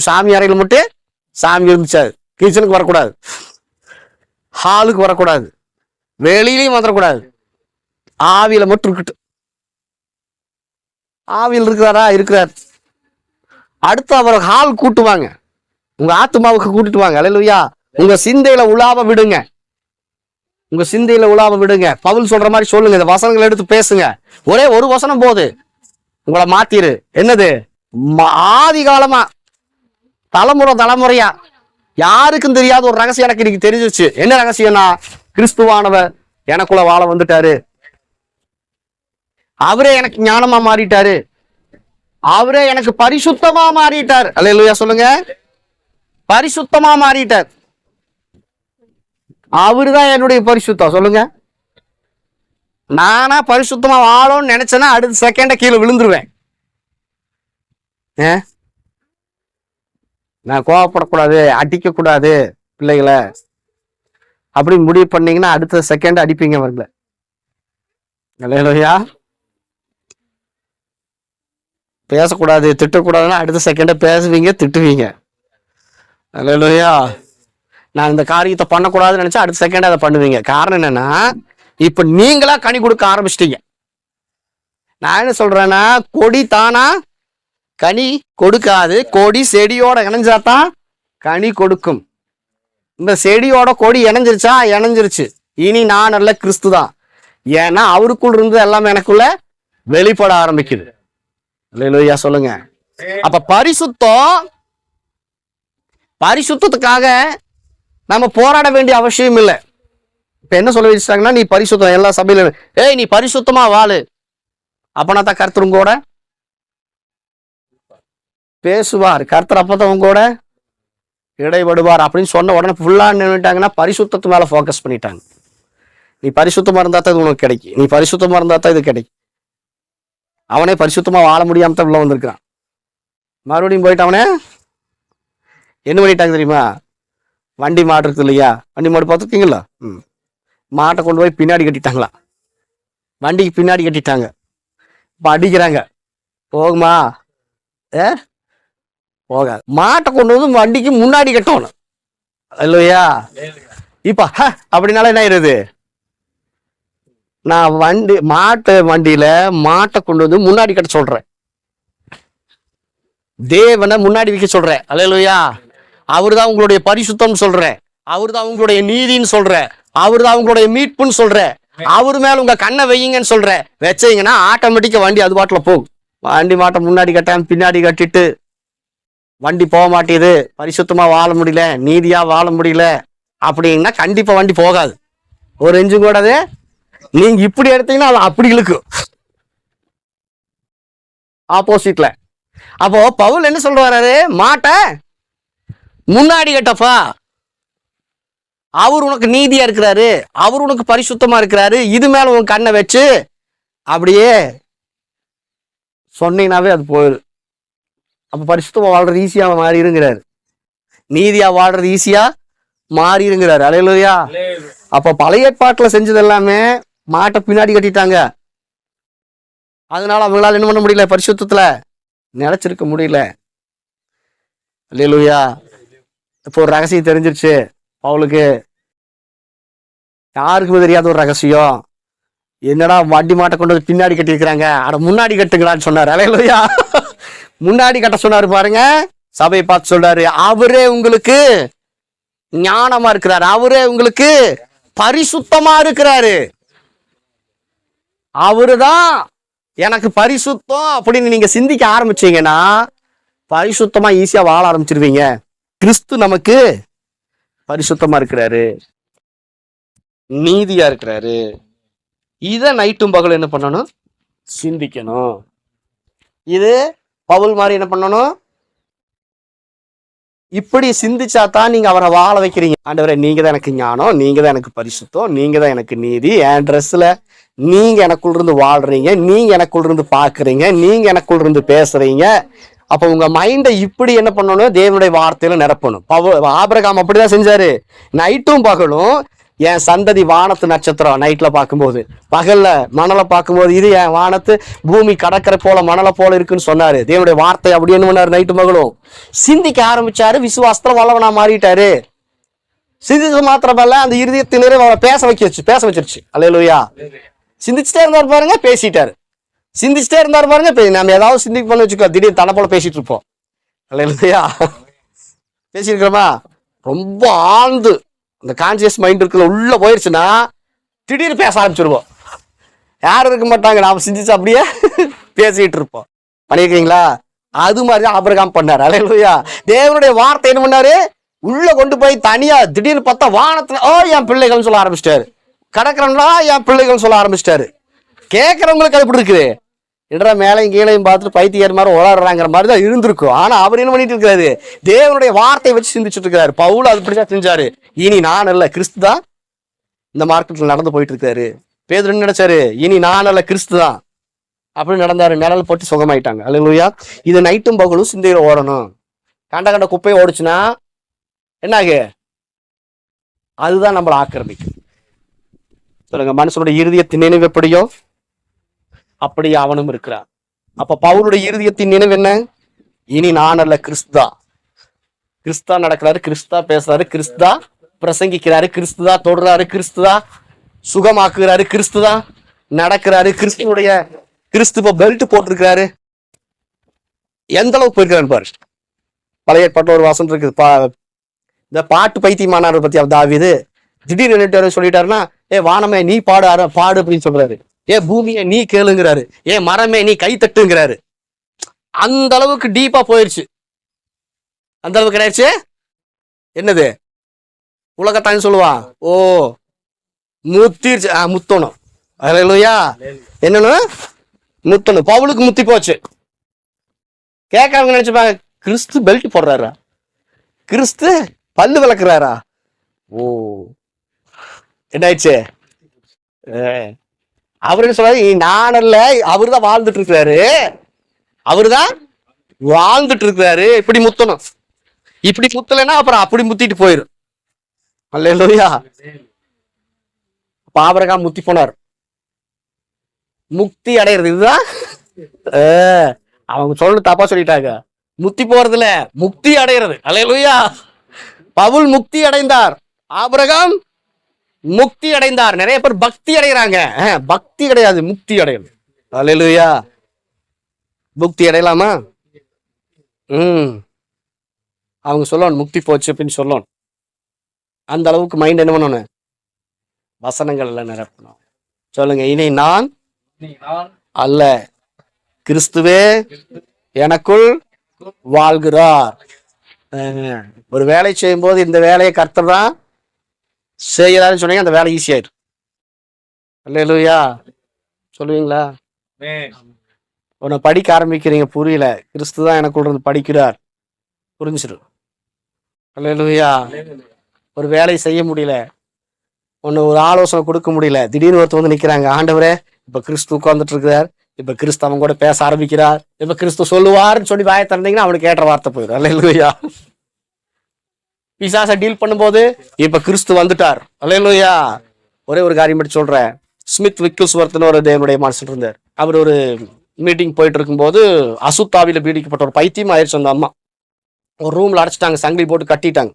சாமி அறையில மட்டும் சாமி இருந்துச்சாரு. கிச்சனுக்கு வரக்கூடாது, ஹாலுக்கு வரக்கூடாது, வெளியிலையும் வந்துடக்கூடாது. ஆவியில மட்டும் இருக்கட்டும். ஆவியில் இருக்கிறாரா? இருக்கிறார். அடுத்து அவர் ஹால் கூட்டுவாங்க, உங்க ஆத்மாவுக்கு கூட்டிட்டு வாங்க. அல்லேலூயா. உங்க சிந்தையில உலாவ விடுங்க, உங்க சிந்தையில உலாவ விடுங்க. பவுல் சொல்ற மாதிரி சொல்லுங்க, இந்த வசனங்களை எடுத்து பேசுங்க. ஒரே ஒரு வசனம் போது உங்களை மாத்திரு. என்னது? ஆதி காலமா தலைமுறையா யாருக்கும் தெரியாத ஒரு ரகசியம் எனக்கு இன்னைக்கு தெரிஞ்சிருச்சு. என்ன ரகசியம்னா, கிறிஸ்துவானவர் எனக்குள்ள வாழ வந்துட்டாரு. அவரே எனக்கு ஞானமா மாறிட்டாரு. அவரே எனக்கு பரிசுத்தமா மாறிட்டார். அல்லேலூயா சொல்லுங்க. பரிசுத்தமா மாறிட்டார். அவருதான் என்னுடைய பரிசுத்தம். சொல்லுங்க. நானா பரிசுத்தமா வாழணும்னு நினைச்சேன்னா அடுத்த செகண்ட கீழே விழுந்துருவேன். நான் கோவப்படக்கூடாது, அடிக்க கூடாது பிள்ளைகளை அப்படி முடிவு பண்ணீங்கன்னா அடுத்த செகண்ட் அடிப்பீங்க அவர்களை. அல்லேலூயா. பேசக்கூடாது, திட்டக்கூடாதுன்னா அடுத்த செகண்ட பேசுவீங்க, திட்டுவீங்க. அல்லேலூயா. நான் இந்த காரியத்தை பண்ணக்கூடாதுன்னு நினைச்சா அடுத்த செகண்ட் அதை பண்ணுவீங்க. காரணம் என்னன்னா, இப்ப நீங்களா கனி கொடுக்க ஆரம்பிச்சிட்டீங்க. நான் என்ன சொல்றேன்னா, கொடி தானா கனி கொடுக்காது. கொடி செடியோட இணைஞ்சாதான் கனி கொடுக்கும். இந்த செடியோட கொடி இணைஞ்சிருச்சு. இனி நான் நல்ல கிறிஸ்து தான். ஏன்னா அவருக்குள் இருந்து எல்லாமே எனக்குள்ள வெளிப்பட ஆரம்பிக்குது. அல்லேலூயா சொல்லுங்க. அப்ப பரிசுத்தத்துக்காக நம்ம போராட வேண்டிய அவசியம் இல்லை. இப்ப என்ன சொல்ல வச்சுட்டாங்கன்னா, நீ பரிசுத்தம் எல்லா சபையில நீ பரிசுத்தமா வாழு. அப்பனா தான் கர்த்தர் உங்கூட பேசுவார். கர்த்தர் அப்பதான் உங்கூட இடைபடுவார் அப்படின்னு சொன்ன உடனே ஃபுல்லா நின்னுட்டாங்கன்னா பரிசுத்தத்து மேல ஃபோக்கஸ் பண்ணிட்டாங்க. நீ பரிசுத்தமா இருந்தா தான் இது உனக்கு கிடைக்கும், நீ பரிசுத்தமா இருந்தா தான் இது கிடைக்கும். அவனே பரிசுத்தமா வாழ முடியாம தான் உள்ள வந்திருக்கான். மறுபடியும் போயிட்டு அவனே என்ன பண்ணிட்டாங்க தெரியுமா? வண்டி மாடு இருக்கு இல்லையா, வண்டி மாடு பார்த்துருக்கீங்களா? மாட்டை கொண்டு போய் பின்னாடி கட்டிட்டாங்களா, வண்டிக்கு பின்னாடி கட்டிட்டாங்க. இப்ப அடிக்கிறாங்க, போகுமா? போகாது. மாட்டை கொண்டு வந்து வண்டிக்கு முன்னாடி கட்டணும் இல்லையா? இப்ப அப்படின்னால என்ன ஆயிருது? நான் வண்டியில மாட்டை கொண்டு வந்து முன்னாடி கட்ட சொல்றேன், தேவனை முன்னாடி வைக்க சொல்றேன். அல்லேலூயா. அவருதான் உங்களுடைய பரிசுத்தம் சொல்றேன், அவருதான் உங்களுடைய நீதின்னு சொல்றேன், அவருதான் உங்களுடைய மீட்புன்னு சொல்றேன். அவரு மேல உங்க கண்ணை வையுங்கன்னு சொல்றேன். வச்சீங்கன்னா ஆட்டோமேட்டிக்கா வண்டி அது பாட்டுல போகும். வண்டி மாட்டை முன்னாடி கட்டாம பின்னாடி கட்டிட்டு வண்டி போக மாட்டேது, பரிசுத்தமா வாழ முடியல, நீதியா வாழ முடியல அப்படின்னா கண்டிப்பா வண்டி போகாது. ஒரு இன்ச்சு கூடாது. நீங்க இப்படி எடுத்தீங்கன்னா அது அப்படி இழுக்கும் ஆப்போசிட்ல. அப்போ பவுல் என்ன சொல்றாரு? மாட்டை முன்னாடி கட்டப்பா, அவர் உனக்கு நீதியா இருக்கிறாரு, அவர் உனக்கு பரிசுத்தமா இருக்கிறாரு, இது மேல உன் கண்ணை வச்சு அப்படியே சொன்னீங்கன்னாவே அது போயிரு. அப்ப பரிசுத்தமா வாழ்றது ஈஸியா மாறிடுங்கிறாரு, நீதியா வாழ்றது ஈஸியா மாறிடுங்கிறாரு. அல்லேலூயா. அப்ப பழைய ஏற்பாட்டுல செஞ்சது எல்லாமே மாட்டை பின்னாடி கட்டிட்டாங்க. அதனால அவங்களால என்ன பண்ண முடியல? பரிசுத்தத்துல நிலைச்சிருக்க முடியல. அல்லேலூயா. இப்போ ஒரு ரகசியம் தெரிஞ்சிருச்சு பவுலுக்கு. யாருக்குமே தெரியாத ஒரு ரகசியம். என்னடா வண்டி மாட்டை கொண்டு வந்து பின்னாடி கட்டி இருக்கிறாங்க, அட முன்னாடி கட்டுங்களான்னு சொன்னாரு. அல்லேலூயா. முன்னாடி கட்ட சொன்னாரு பாருங்க. சபையை பார்த்து சொல்றாரு, அவரே உங்களுக்கு ஞானமா இருக்கிறாரு, அவரே உங்களுக்கு பரிசுத்தமா இருக்கிறாரு, அவருதான் எனக்கு பரிசுத்தம் அப்படின்னு நீங்க சிந்திக்க ஆரம்பிச்சீங்கன்னா பரிசுத்தமா ஈஸியா வாழ ஆரம்பிச்சிருவீங்க. கிறிஸ்து நமக்கு பரிசுத்தமா இருக்கிறாரு, நீதியா இருக்கிறாரு. இத நைட்டும் பகலும் என்ன பண்ணணும்? சிந்திக்கணும். இது பவுல் மாதிரி என்ன பண்ணணும்? இப்படி சிந்திச்சா தான் நீங்க அவரை வாழ வைக்கிறீங்க. ஆண்டவரே, நீங்க தான் எனக்கு ஞானம், நீங்க தான் எனக்கு பரிசுத்தம், நீங்க தான் எனக்கு நீதி. என் ட்ரெஸ்ல நீங்க எனக்குள்ள இருந்து வாழ்றீங்க, நீங்க எனக்குள்ள இருந்து பாக்குறீங்க, நீங்க எனக்குள்ள இருந்து பேசுறீங்க. அப்ப உங்க மைண்டை இப்படி என்ன பண்ணணும்? தேவனுடைய வார்த்தையில நிரப்பணும். ஆபிரகாம் அப்படிதான் செஞ்சாரு. நைட்டும் பகலும் என் சந்ததி வானத்து நட்சத்திரம் நைட்ல பார்க்கும்போது, பகல்ல மணலை பார்க்கும்போது இது என் வானத்து பூமி கடற்கரை போல மணலை போல இருக்குன்னு சொன்னாரு. தேவனுடைய வார்த்தை அப்படி என்ன பண்ணாரு? நைட்டு மகளும் சிந்திக்க ஆரம்பிச்சாரு. விசுவாசத்துல வல்லவனா மாறிட்டாரு. சிந்திச்சு மாத்திரமல்ல, அந்த இருதயத்தினரை அவரை பேச வச்சிருச்சு. அல்லேலூயா. சிந்திச்சுட்டே இருந்தாரு பாருங்க, பேசிட்டாரு. சிந்திச்சுட்டே இருந்தாரு பாருங்க, நம்ம ஏதாவது சிந்திக்க பண்ண வச்சுக்கோ, திடீர்னு தன்னை போல பேசிட்டு இருப்போம். அல்லேலூயா. பேசியிருக்கிறோமா? ரொம்ப ஆழ்ந்து அந்த கான்சியஸ் மைண்ட் இருக்குல்ல, உள்ள போயிருச்சுன்னா திடீர்னு பேச ஆரம்பிச்சிருவோம். யாரும் இருக்க மாட்டாங்க, நாம சிந்திச்சு அப்படியே பேசிட்டு இருப்போம். பண்ணிருக்கீங்களா? அது மாதிரிதான் ஆபிரகாம் பண்ணாரு. அல்லேலூயா. தேவனுடைய வார்த்தை என்ன பண்ணாரு? உள்ள கொண்டு போய் தனியா திடீர்னு பார்த்தா வானத்துல என் பிள்ளைகள் சொல்ல ஆரம்பிச்சிட்டாரு. கடற்கரங்களா என் பிள்ளைகள் சொல்ல ஆரம்பிச்சிட்டாரு. கேட்கறவங்களுக்கு அது எப்படி இருக்குது? இடற மேலையும் கீழையும் பார்த்துட்டு பைத்தியர் மாதிரி ஓடாடுறாங்கிற மாதிரி தான் இருந்திருக்கும். ஆனா அவர் என்ன பண்ணிட்டு இருக்காரு? தேவனுடைய வார்த்தையை வச்சு சிந்திச்சுட்டு இருக்காரு. பவுல் அது அப்படிதான் செஞ்சாரு. இனி நான் அல்ல, கிறிஸ்து தான் இந்த மார்க்கெட்ல நடந்து போயிட்டு இருக்காரு. பேதுரு என்ன நினைச்சாரு? இனி நான் அல்ல, கிறிஸ்து தான் அப்படி நடந்தாரு. நிழல் போட்டு சுகமாயிட்டாங்க. அல்லேலூயா. இது நைட்டும் பகலும் சிந்தையில ஓடணும். கண்ட குப்பையை ஓடுச்சுன்னா என்னாகு? அதுதான் நம்மளை ஆக்கிரமிக்கும். சொல்லுங்க, மனுஷனுடைய இருதயத்தின் நினைவு எப்படியோ அப்படியே அவனும் இருக்கிறான். அப்ப பவுலுடைய இருதயத்தின் நினைவு என்ன? இனி நான் அல்ல, கிறிஸ்துதான். கிறிஸ்தா நடக்கிறாரு, கிறிஸ்தா பேசுறாரு, கிறிஸ்தா பிரசங்கிக்கிறாரு, கிறிஸ்துதா தொடுறாரு, கிறிஸ்துதா சுகமாக்குறாரு, கிறிஸ்துதா நடக்கிறாரு. கிறிஸ்து பெல்ட் போட்டிருக்கிறாரு. எந்த அளவுக்கு போயிருக்கிறாரு பாரு. பழைய ஏற்பாட்டுல ஒரு வசனம் இருக்குது. இந்த பாட்டு பைத்தியமானார் பத்தி தாவீது திடீர்னு சொல்லிட்டாருன்னா, வானமே நீ பாடு அப்படின்னு சொல்றாரு. பூமியை நீ கேளுங்கிறாரு. மரமே நீ கை தட்டுங்கிறாரு. அந்த அளவுக்கு டீப்பா போயிருச்சு. அந்த அளவுக்கு கிடையாச்சு. என்னது உலகத்தான் சொல்லுவான்? முத்திருச்சு. முத்தணும். அல்லேலூயா. என்னன்னு முத்தணும். பவுலுக்கு முத்தி போச்சு. கேட்கறவங்க நினைச்சுப்பாங்க, கிறிஸ்து பெல்ட் போடுறாரா? கிறிஸ்து பல்லு விளக்குறாரா? என்னாச்சு? அவரு சொல்றாரு, நான் அல்ல, அவருதான் வாழ்ந்துட்டு இருக்கிறாரு. அவருதான் வாழ்ந்துட்டு இருக்கிறாரு. இப்படி முத்தணும். இப்படி முத்தலைன்னா அப்புறம் அப்படி முத்திட்டு போயிரும். அல்லேலூயா. ஆபிரகாம் முத்தி போனார். முக்தி அடையிறது இதுதான். அவங்க சொல்லு தப்பா சொல்லிட்டாங்க. முத்தி போறதுல முக்தி அடைகிறது. அல்லேலூயா. பவுல் முக்தி அடைந்தார். ஆபிரகாம் முக்தி அடைந்தார். நிறைய பேர் பக்தி அடைகிறாங்க. பக்தி கிடையாது, முக்தி அடையணும். அல்லேலூயா. முக்தி அடையலாமா? அவங்க சொல்லணும் முக்தி போச்சு அப்படின்னு சொல்லணும். அந்த அளவுக்கு மைண்ட் என்ன பண்ணணும்? வசனங்கள் எல்லாம் நிரப்பணும். சொல்லுங்க, இனி நான் அல்ல, கிறிஸ்துவே எனக்குள் வாழ்கிறார். ஒரு வேலை செய்யும் போது இந்த வேலையை கர்த்தர் தான் செய்யறாருன்னு சொன்னீங்க, அந்த வேலை ஈஸியாயிரு. அல்லேலூயா. சொல்லுவீங்களா? உன்னை படிக்க ஆரம்பிக்கிறீங்க, புரியல, கிறிஸ்து தான் எனக்குள்ள இருந்து படிக்கிறார், புரிஞ்சிடும். அல்லேலூயா. ஒரு வேலை செய்ய முடியல, ஒன்னு ஒரு ஆலோசனை கொடுக்க முடியல, திடீர்னு ஒருத்தர் வந்து நிக்கிறாங்க, ஆண்டவரே இப்ப கிறிஸ்து உட்கார்ந்துட்டு இருக்கிறார், இப்ப கிறிஸ்து அவங்க கூட பேச ஆரம்பிக்கிறார், இப்ப கிறிஸ்து சொல்லுவாருன்னு சொல்லி வாயை திறந்தீங்கன்னா அவனுக்கு ஏற்ற வார்த்தை போயிடும். அல்லேலூயா. பிசாச டீல் பண்ணும்போது இப்ப கிறிஸ்து வந்துட்டார். அல்லேலூயா. ஒரே ஒரு காரியம் மட்டும் சொல்றேன். ஸ்மித் விக்கிள்ஸ்வர்த்னு ஒரு தேவனுடைய மனுஷன் இருந்தார். அவர் ஒரு மீட்டிங் போயிட்டு இருக்கும்போது அசுத்தாவில பீடிக்கப்பட்ட ஒரு பைத்தியம் ஆயிடுச்சு. அந்த அம்மா ஒரு ரூம்ல அடைச்சிட்டாங்க, சங்கிலி போட்டு கட்டிட்டாங்க.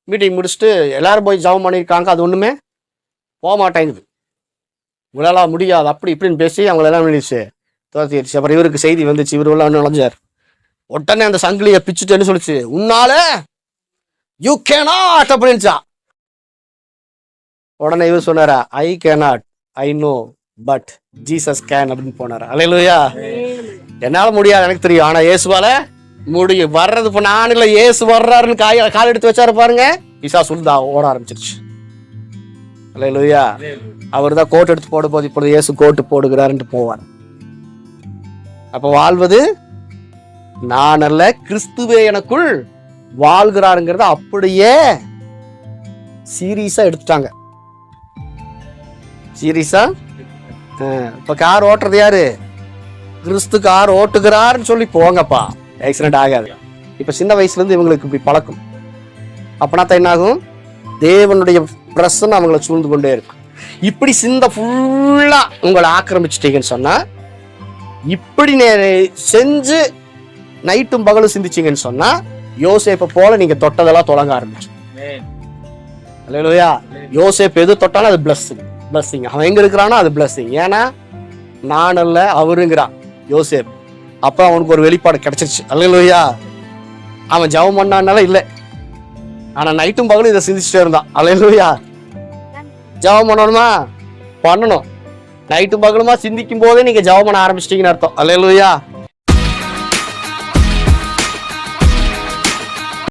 மீட்டிங் முடிச்சுட்டு எல்லாரும் போய் ஜெபம் பண்ணியிருக்காங்க, அது ஒண்ணுமே போக மாட்டேங்குது, உங்களால முடியாது அப்படி இப்படின்னு பேசி அவங்கள எல்லாம் நினைச்சு துரத்திடுச்சு. அப்புறம் இவருக்கு செய்தி வந்துச்சு, இவரு எல்லாம் நுழைஞ்சார். உடனே அந்த சங்கிலியை பிச்சுட்டு சொல்லிச்சு, உன்னால யூ கேனாட் அப்படின்ச்சா. உடனே இவர் சொன்னாரா, I cannot, I know, but Jesus can அப்படின்னு போனாரா. அல்லேலூயா. என்னால முடியாது எனக்கு தெரியும், ஆனா இயேசுவால முடியும். வர்றது இப்ப நான் இல்ல, இயேசு வர்றாருன்னு கால் எடுத்து வச்சாரு பாருங்க, பிசா சுல்தா ஓட ஆரம்பிச்சிருச்சு. அல்லேலூயா. அவர் தான் கோட் எடுத்து போட போது, இப்பொழுது இயேசு கோட்டு போடுகிறாருன்ட்டு போவார். அப்ப வாழ்வது நான் அல்ல, கிறிஸ்துவே எனக்குள் வாழ்கிறாருங்கிறத அப்படியே சீரியஸா எடுத்துட்டாங்க. சீரியஸா. இப்ப கார் ஓட்டுறது யாரு? கிறிஸ்து கார் ஓட்டுகிறாருன்னு சொல்லி போங்கப்பா, ஆக்சிடென்ட் ஆகாது. இப்ப சின்ன வயசுல இருந்து இவங்களுக்கு இப்படி பழக்கம். அப்பனா தான் என்ன ஆகும்? தேவனுடைய பிரசன்னம் அவங்கள சூழ்ந்து கொண்டே இருக்கும். இப்படி சிந்தை ஃபுல்லா உங்களை ஆக்கிரமிச்சிட்டீங்கன்னு சொன்னா, இப்படி செஞ்சு நைட்டும் பகலும் சிந்திச்சீங்கன்னு சொன்னா, யோசேப்பை போல நீங்க தொட்டதெல்லாம் தொடங்க ஆரம்பிச்சு. அல்லேலூயா. யோசேப்பு எது தொட்டாலும் அது பிளஸ்ஸிங். அவன் எங்க இருக்கிறானோ அது பிளஸ்ஸிங். ஏன்னா நான் அல்ல அவருங்கிறான் யோசேப். அப்ப அவனுக்கு ஒரு வெளிப்பாடு கிடைச்சிருச்சு. அல்லேலூயா. அவன் ஜெபம் பண்ணானால இல்லை, ஆனா நைட்டும் பகலும் இதை சிந்திச்சுட்டே இருந்தான். அல்லேலூயா. ஜெபம் பண்ணணுமா? பண்ணணும். நைட்டும் பகலுமா சிந்திக்கும் போதே நீங்க ஜெபம் பண்ண ஆரம்பிச்சிட்டீங்கன்னு அர்த்தம். அல்லேலூயா.